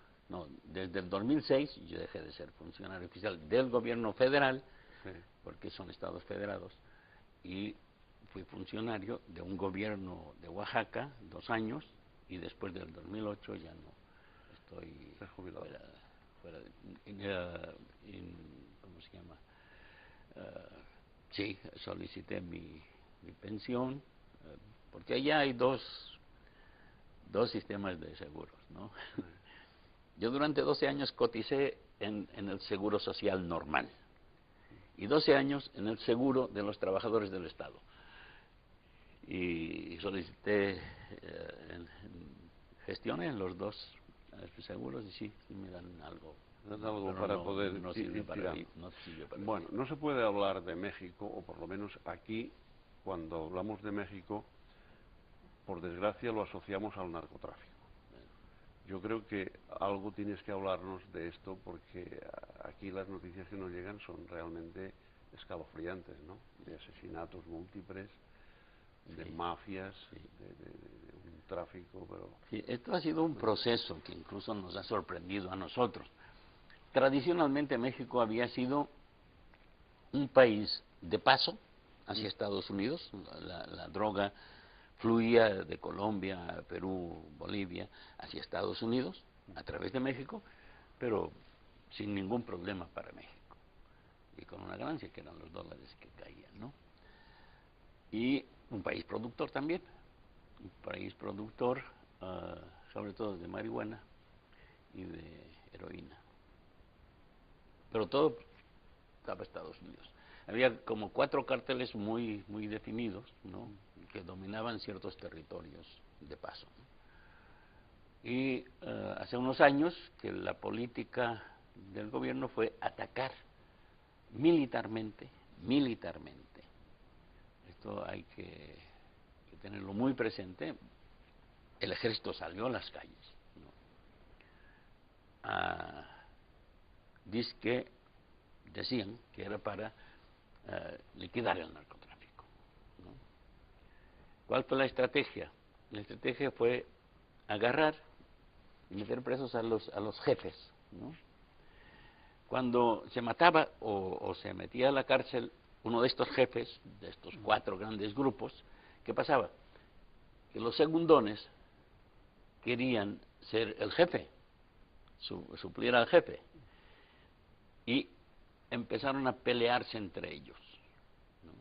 Desde el 2006 yo dejé de ser funcionario oficial del gobierno federal, sí, porque son estados federados, y fui funcionario de un gobierno de Oaxaca 2 años, y después del 2008 ya no estoy fuera ¿cómo se llama? Sí, solicité mi pensión, porque allá hay dos sistemas de seguros, ¿no? Yo durante 12 años coticé en el seguro social normal y 12 años en el seguro de los trabajadores del Estado. Y solicité, gestioné los 2 seguros, y sí me dan algo. Para poder no sirve para vivir. Bueno, no se puede hablar de México, o por lo menos aquí, cuando hablamos de México, por desgracia lo asociamos al narcotráfico. Yo creo que algo tienes que hablarnos de esto, porque aquí las noticias que nos llegan son realmente escalofriantes, ¿no? De asesinatos múltiples, de mafias, sí, de un tráfico, pero... Sí, esto ha sido un proceso que incluso nos ha sorprendido a nosotros. Tradicionalmente México había sido un país de paso hacia Estados Unidos. La droga fluía de Colombia, Perú, Bolivia, hacia Estados Unidos, a través de México, pero sin ningún problema para México, y con una ganancia que eran los dólares que caían, ¿no? Y un país productor también, un país productor sobre todo de marihuana y de heroína, pero todo estaba Estados Unidos. Había como 4 cárteles muy definidos, ¿no?, que dominaban ciertos territorios de paso, ¿no? Y hace unos años que la política del gobierno fue atacar militarmente, esto hay que tenerlo muy presente. El ejército salió a las calles, ¿no? Decían que era para liquidar el narcotráfico, ¿no? ¿Cuál fue la estrategia? La estrategia fue agarrar y meter presos a los jefes, ¿no? Cuando se mataba o se metía a la cárcel uno de estos jefes, de estos 4 grandes grupos, ¿qué pasaba? que los segundones querían ser el jefe, suplir al jefe, y empezaron a pelearse entre ellos, ¿no?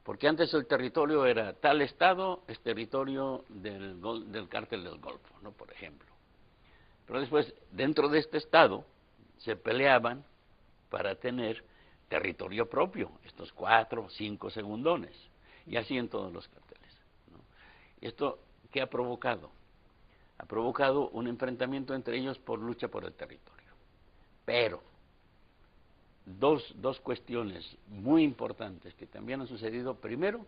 Porque antes el territorio era tal estado, es territorio del cártel del Golfo, ¿no? Por ejemplo. Pero después, dentro de este estado, se peleaban para tener territorio propio, estos 4 o 5 segundones, y así en todos los carteles, ¿no? ¿Esto qué ha provocado? Ha provocado un enfrentamiento entre ellos por lucha por el territorio. Pero dos cuestiones muy importantes que también han sucedido. Primero,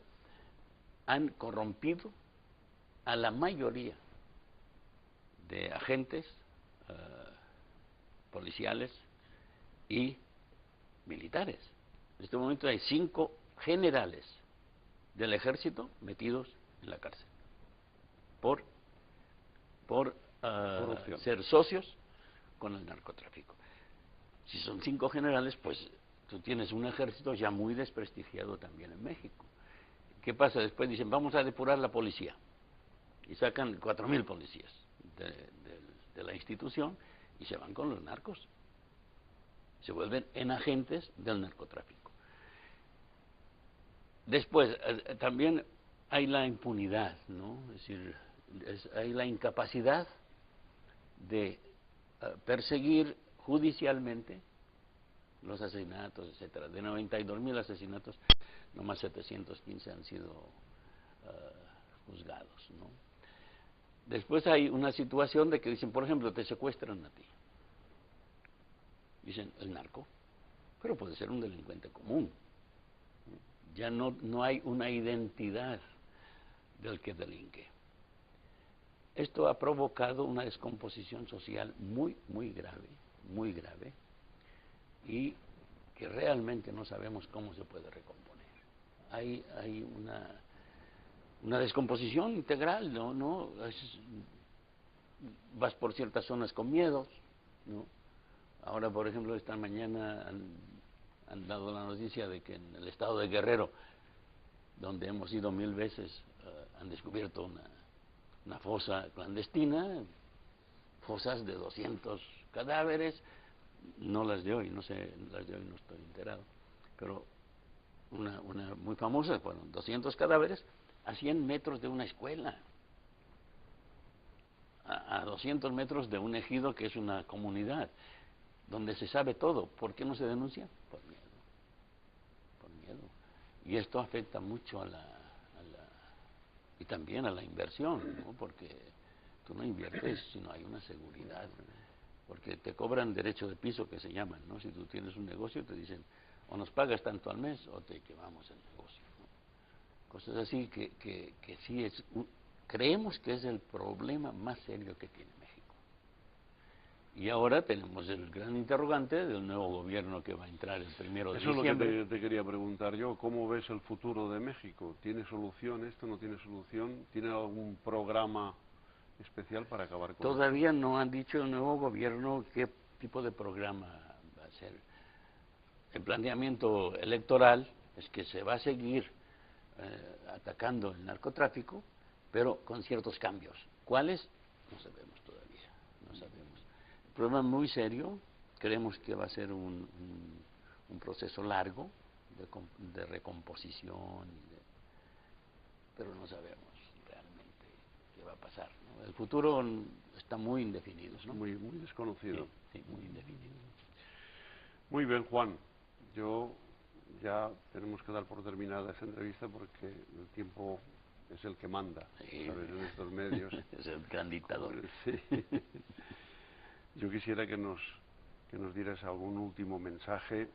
han corrompido a la mayoría de agentes policiales y militares. En este momento hay 5 generales del ejército metidos en la cárcel por ser socios con el narcotráfico. Si son 5 generales, pues tú tienes un ejército ya muy desprestigiado también en México. ¿Qué pasa? Después dicen, vamos a depurar la policía. Y sacan 4,000 policías de la institución y se van con los narcos. Se vuelven en agentes del narcotráfico. Después, también hay la impunidad, ¿no? Es decir, hay la incapacidad de perseguir judicialmente los asesinatos, etcétera. De 92,000 asesinatos, nomás 715 han sido juzgados, ¿no? Después hay una situación de que dicen, por ejemplo, te secuestran a ti. Dicen, el narco, pero puede ser un delincuente común. Ya no hay una identidad del que delinque. Esto ha provocado una descomposición social muy, muy grave, y que realmente no sabemos cómo se puede recomponer. Hay una descomposición integral, ¿no? Vas por ciertas zonas con miedos, ¿no? Ahora, por ejemplo, esta mañana han dado la noticia de que en el estado de Guerrero, donde hemos ido 1000 veces, han descubierto una fosa clandestina, fosas de 200 cadáveres, no las de hoy, no sé, las de hoy no estoy enterado, pero una muy famosa, fueron 200 cadáveres a 100 metros de una escuela, a 200 metros de un ejido que es una comunidad, donde se sabe todo. ¿Por qué no se denuncia? Por miedo. Por miedo. Y esto afecta mucho y también a la inversión, ¿no? Porque tú no inviertes si no hay una seguridad. Porque te cobran derecho de piso, que se llaman, ¿no? Si tú tienes un negocio, te dicen, o nos pagas tanto al mes o te llevamos el negocio, ¿no? Cosas así que sí creemos que es el problema más serio que tiene México. Y ahora tenemos el gran interrogante del nuevo gobierno que va a entrar el 1 de diciembre. Eso es lo que te quería preguntar yo. ¿Cómo ves el futuro de México? ¿Tiene solución esto? ¿No tiene solución? ¿Tiene algún programa especial para acabar con Todavía no han dicho el nuevo gobierno qué tipo de programa va a ser. El planteamiento electoral es que se va a seguir atacando el narcotráfico, pero con ciertos cambios. ¿Cuáles? No sabemos todavía, no sabemos. El problema es muy serio, creemos que va a ser un proceso largo de recomposición, pero no sabemos realmente qué va a pasar, ¿no? El futuro está muy indefinido, ¿no? Muy desconocido. Sí, muy indefinido. Muy bien, Juan. Yo ya tenemos que dar por terminada esta entrevista porque el tiempo es el que manda, Sí. ¿sabes? En estos medios. Es el gran dictador. Sí. Yo quisiera que nos dieras algún último mensaje,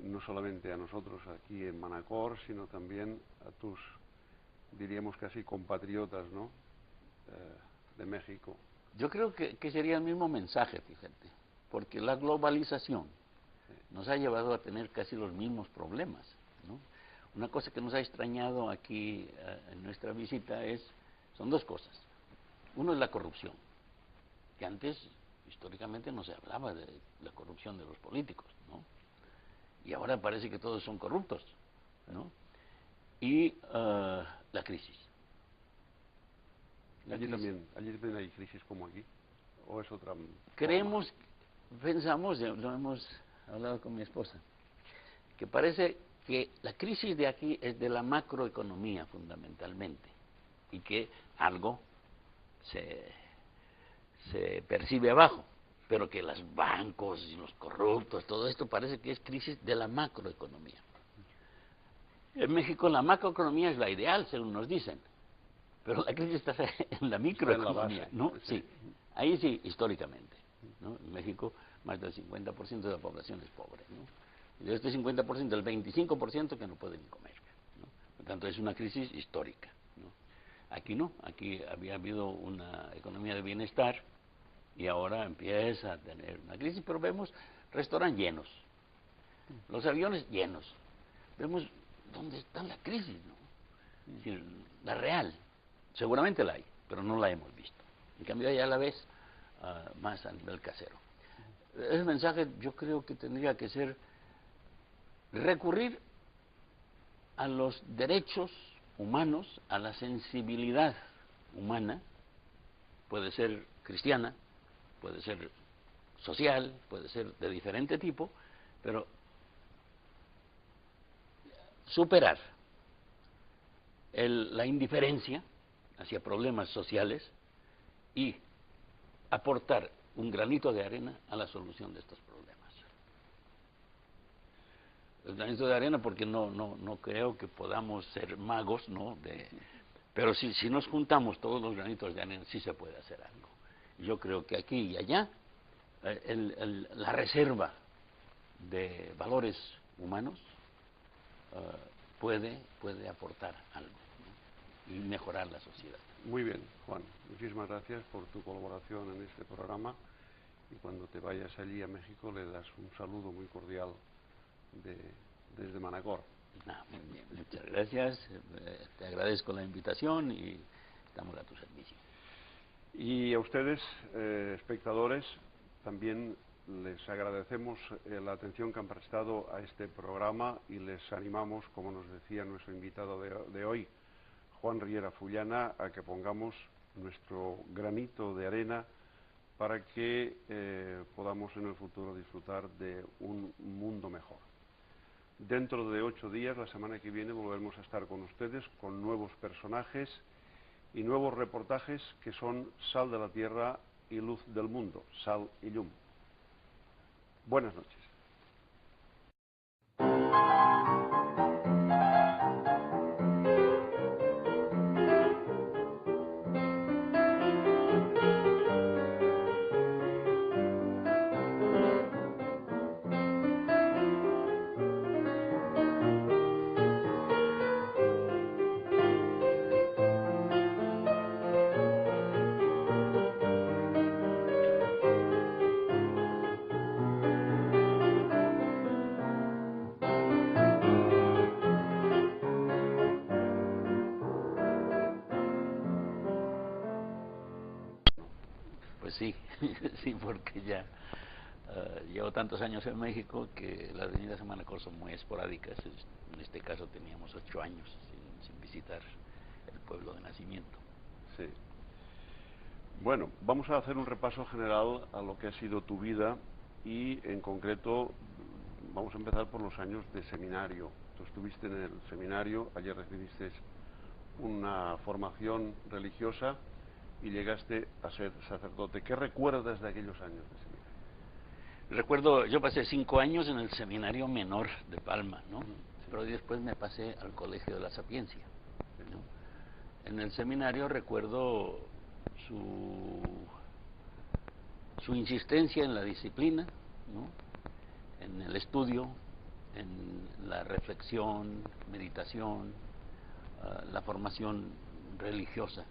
no solamente a nosotros aquí en Manacor, sino también a tus, diríamos casi compatriotas, ¿no? De México. Yo creo que sería el mismo mensaje, fíjate, porque la globalización nos ha llevado a tener casi los mismos problemas, ¿no? Una cosa que nos ha extrañado aquí en nuestra visita son 2 cosas. Uno es la corrupción, que antes históricamente no se hablaba de la corrupción de los políticos, ¿no? Y ahora parece que todos son corruptos, ¿no? Y la crisis. Allí también hay crisis como aquí, o es otra. Pensamos, lo hemos hablado con mi esposa, que parece que la crisis de aquí es de la macroeconomía fundamentalmente, y que algo se percibe abajo, pero que los bancos y los corruptos, todo esto parece que es crisis de la macroeconomía. En México la macroeconomía es la ideal, según nos dicen, pero la crisis está en la microeconomía, ¿no? Sí, ahí sí, históricamente, ¿no? En México más del 50% de la población es pobre, ¿no? Y de este 50%, el 25% que no puede ni comer, ¿no? Por tanto, es una crisis histórica, ¿no? Aquí no, aquí había habido una economía de bienestar y ahora empieza a tener una crisis, pero vemos restaurantes llenos, los aviones llenos, vemos dónde está la crisis, ¿no? Es decir, la real, seguramente la hay, pero no la hemos visto. En cambio, ya la ves más a nivel casero. Ese mensaje yo creo que tendría que ser recurrir a los derechos humanos, a la sensibilidad humana, puede ser cristiana, puede ser social, puede ser de diferente tipo, pero superar la indiferencia hacia problemas sociales y aportar un granito de arena a la solución de estos problemas. El granito de arena porque no creo que podamos ser magos, ¿no? Pero si nos juntamos todos los granitos de arena sí se puede hacer algo. Yo creo que aquí y allá la reserva de valores humanos puede aportar algo, ¿no? Y mejorar la sociedad. Muy bien, Juan, muchísimas gracias por tu colaboración en este programa, y cuando te vayas allí a México le das un saludo muy cordial desde Manacor. Muy bien, muchas gracias, te agradezco la invitación y estamos a tu servicio. Y a ustedes, espectadores, también les agradecemos la atención que han prestado a este programa y les animamos, como nos decía nuestro invitado de hoy, Juan Riera Fullana, a que pongamos nuestro granito de arena para que podamos en el futuro disfrutar de un mundo mejor. Dentro de 8 días, la semana que viene, volveremos a estar con ustedes con nuevos personajes y nuevos reportajes que son sal de la tierra y luz del mundo, sal y llum. Buenas noches. Pues sí, sí, porque ya llevo tantos años en México que las venidas a Manacor son muy esporádicas. En este caso teníamos 8 años sin visitar el pueblo de nacimiento. Sí. Bueno, vamos a hacer un repaso general a lo que ha sido tu vida y en concreto vamos a empezar por los años de seminario. Tú estuviste en el seminario, ayer recibiste una formación religiosa y llegaste a ser sacerdote. ¿Qué recuerdas de aquellos años de seminario? Recuerdo, yo pasé 5 años en el seminario menor de Palma, ¿no? Sí. Pero después me pasé al Colegio de la Sapiencia, ¿no? En el seminario recuerdo su insistencia en la disciplina, ¿no? En el estudio, en la reflexión, meditación, la formación religiosa.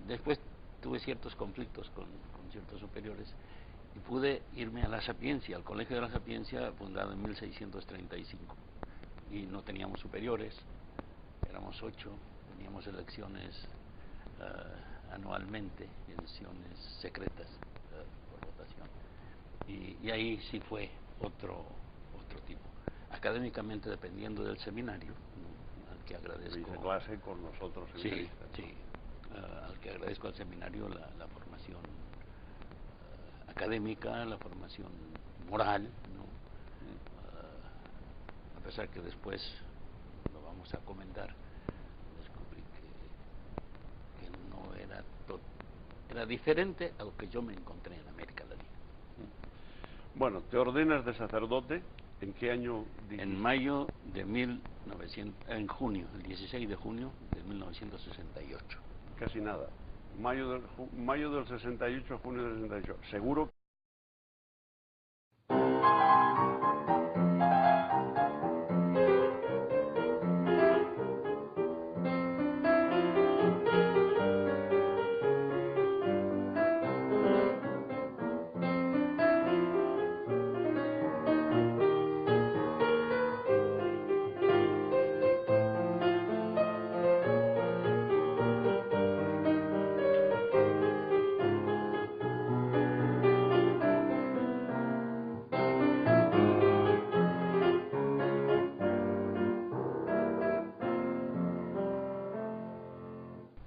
Después tuve ciertos conflictos con ciertos superiores y pude irme a la Sapiencia, al Colegio de la Sapiencia, fundado en 1635, y no teníamos superiores, éramos 8, teníamos elecciones anualmente, elecciones secretas por votación, y ahí sí fue otro tipo. Académicamente, dependiendo del seminario, ¿no?, al que agradezco. Hice clase con nosotros en Sí, Sevilla, ¿no? Sí, al que agradezco al seminario la formación académica, la formación moral, ¿no? A pesar que después, lo vamos a comentar, descubrí que no era era diferente a lo que yo me encontré en América Latina. Bueno, te ordenas de sacerdote, ¿en qué año? En mayo de 1900, en junio, el 16 de junio de 1968. Casi nada. Mayo del 68, junio del 68. ¿Seguro?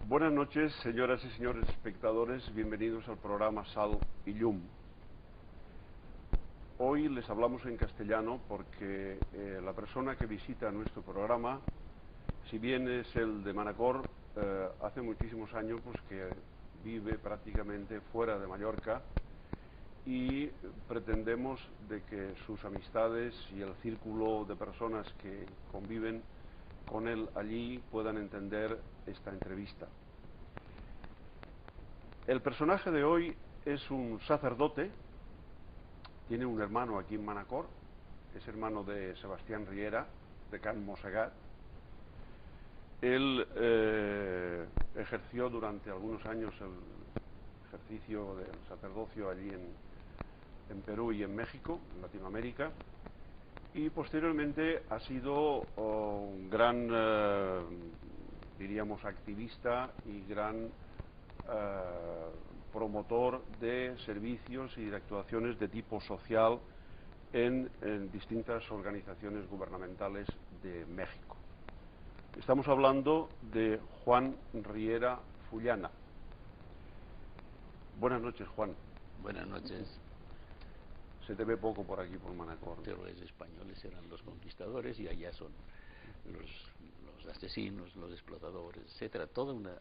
Buenas noches, señoras y señores espectadores, bienvenidos al programa Sal y Llum. Hoy les hablamos en castellano porque la persona que visita nuestro programa, si bien es el de Manacor, hace muchísimos años pues, que vive prácticamente fuera de Mallorca y pretendemos de que sus amistades y el círculo de personas que conviven con él allí puedan entender esta entrevista. El personaje de hoy es un sacerdote, tiene un hermano aquí en Manacor, es hermano de Sebastián Riera, de Can Mossegat. Él ejerció durante algunos años el ejercicio del sacerdocio allí en Perú y en México, en Latinoamérica, y posteriormente ha sido un gran, diríamos, activista y gran promotor de servicios y de actuaciones de tipo social en distintas organizaciones gubernamentales de México. Estamos hablando de Juan Riera Fullana. Buenas noches, Juan. Buenas noches. Se te ve poco por aquí, por Manacor. Pero los españoles eran los conquistadores y allá son los asesinos, los explotadores, etcétera. Toda una...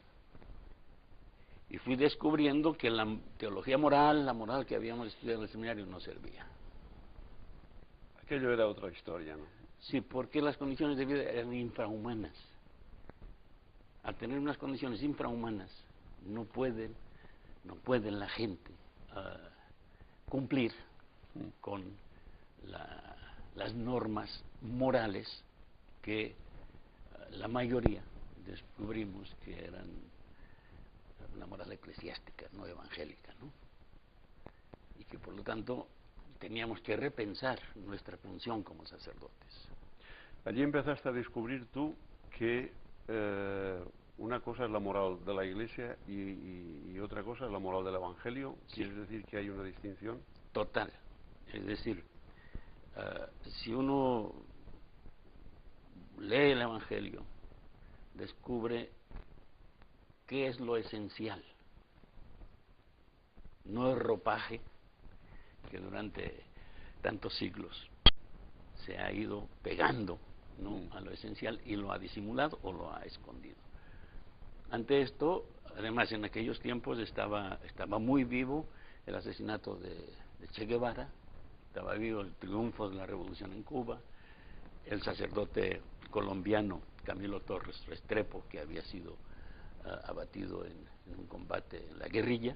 Y fui descubriendo que la teología moral, la moral que habíamos estudiado en el seminario no servía. Aquello era otra historia, ¿no? Sí, porque las condiciones de vida eran infrahumanas. Al tener unas condiciones infrahumanas, no pueden la gente cumplir con las normas morales que la mayoría descubrimos que eran una moral eclesiástica, no evangélica, ¿no? Y que por lo tanto teníamos que repensar nuestra función como sacerdotes. Allí empezaste a descubrir tú que una cosa es la moral de la Iglesia y otra cosa es la moral del Evangelio. ¿Quieres decir que hay una distinción? Total. Es decir, si uno lee el Evangelio, descubre qué es lo esencial. No el ropaje que durante tantos siglos se ha ido pegando, ¿no?, a lo esencial y lo ha disimulado o lo ha escondido. Ante esto, además en aquellos tiempos estaba muy vivo el asesinato de Che Guevara, estaba vivo el triunfo de la revolución en Cuba, el sacerdote colombiano Camilo Torres Restrepo, que había sido abatido en un combate en la guerrilla.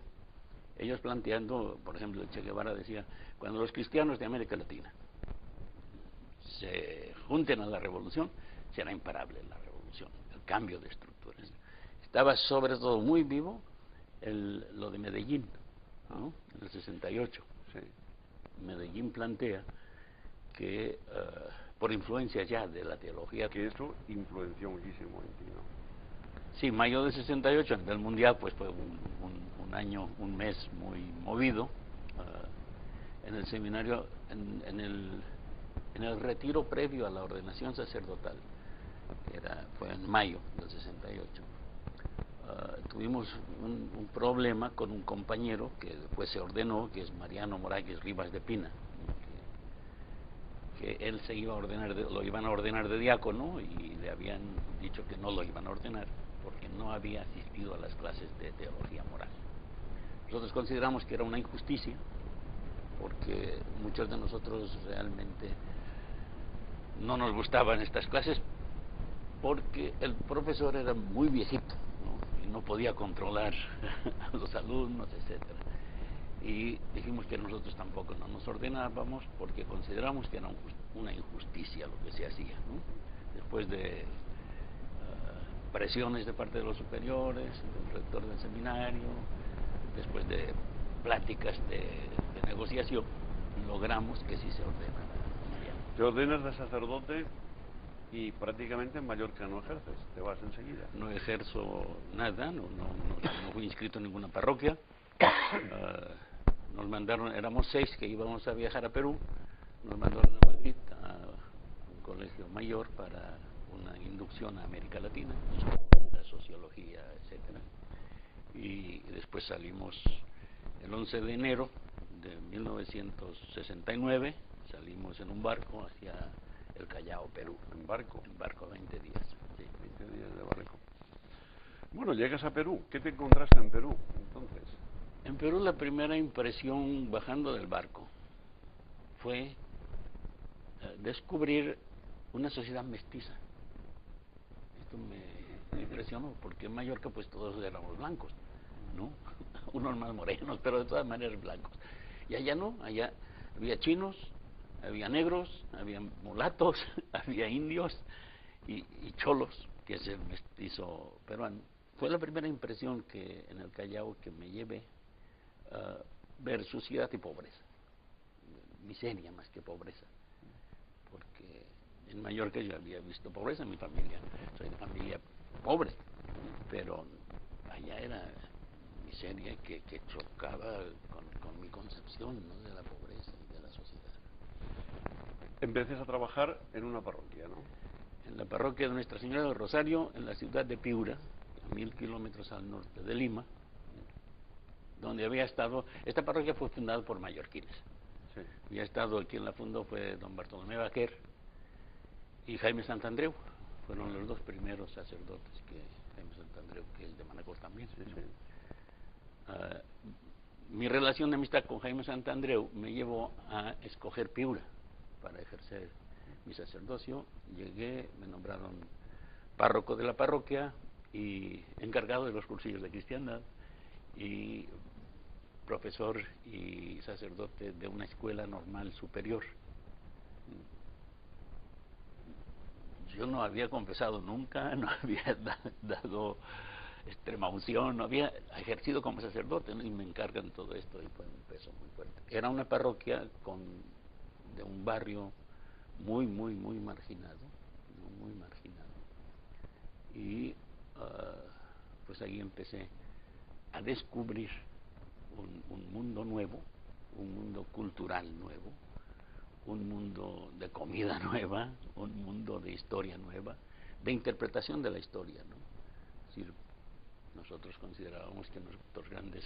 Ellos planteando, por ejemplo, Che Guevara decía, cuando los cristianos de América Latina se junten a la revolución, será imparable la revolución, el cambio de estructuras. Estaba sobre todo muy vivo lo de Medellín, ¿no?, en el 68. Sí. Medellín plantea que, por influencia ya de la teología... Que eso influenció muchísimo en ti, ¿no? Sí, mayo del 68, a nivel mundial, pues fue un año, un mes muy movido. En el seminario, en el retiro previo a la ordenación sacerdotal, fue en mayo del 68, tuvimos un problema con un compañero que después se ordenó, que es Mariano Moragues Rivas de Pina, que él se iba a ordenar, lo iban a ordenar de diácono y le habían dicho que no lo iban a ordenar porque no había asistido a las clases de teología moral. Nosotros consideramos que era una injusticia porque muchos de nosotros realmente no nos gustaban estas clases porque el profesor era muy viejito, ¿no? Y no podía controlar a los alumnos, etcétera. Y dijimos que nosotros tampoco no nos ordenábamos porque consideramos que era una injusticia lo que se hacía, ¿no? Después de presiones de parte de los superiores, del rector del seminario, después de pláticas de negociación, logramos que sí se ordenara Mariano. Te ordenas de sacerdote y prácticamente en Mallorca no ejerces, te vas enseguida. No ejerzo nada, no fui inscrito en ninguna parroquia. Nos mandaron, éramos 6 que íbamos a viajar a Perú, nos mandaron a Madrid a un colegio mayor para una inducción a América Latina, sociología, etcétera. Y después salimos el 11 de enero de 1969, salimos en un barco hacia el Callao, Perú. ¿En barco? En barco, 20 días. Sí. 20 días de barco. Bueno, llegas a Perú. ¿Qué te encontraste en Perú entonces? En Perú la primera impresión bajando del barco fue descubrir una sociedad mestiza. Esto me impresionó porque en Mallorca pues todos éramos blancos, ¿no? Unos más morenos, pero de todas maneras blancos. Y allá no, allá había chinos, había negros, había mulatos, había indios y cholos, que es el mestizo peruano. Fue la primera impresión que en el Callao que me llevé a ver suciedad y pobreza, miseria más que pobreza, porque en Mallorca yo había visto pobreza en mi familia, soy de familia pobre, pero allá era miseria que chocaba con mi concepción, ¿no?, de la pobreza y de la sociedad. Empiezas a trabajar en una parroquia, ¿no? En la parroquia de Nuestra Señora del Rosario, en la ciudad de Piura, a 1000 kilómetros al norte de Lima, donde había estado. Esta parroquia fue fundada por mallorquines. Sí. Había estado, quien la fundó fue don Bartolomé Baquer y Jaime Santandreu. Fueron los dos primeros sacerdotes que Jaime Santandreu, que es de Manacor también. Sí, ¿no? sí. Mi relación de amistad con Jaime Santandreu me llevó a escoger Piura para ejercer mi sacerdocio. Llegué, me nombraron párroco de la parroquia y encargado de los cursillos de cristiandad y profesor y sacerdote de una escuela normal superior. Yo no había confesado nunca, no había dado extrema unción, no había ejercido como sacerdote, ¿no? Y me encargan todo esto y fue un peso muy fuerte. Era una parroquia de un barrio muy marginado, ¿no? Muy marginado. Y pues ahí empecé a descubrir un mundo nuevo, un mundo cultural nuevo, un mundo de comida nueva, un mundo de historia nueva, de interpretación de la historia, ¿no? Es decir, nosotros considerábamos que nuestros grandes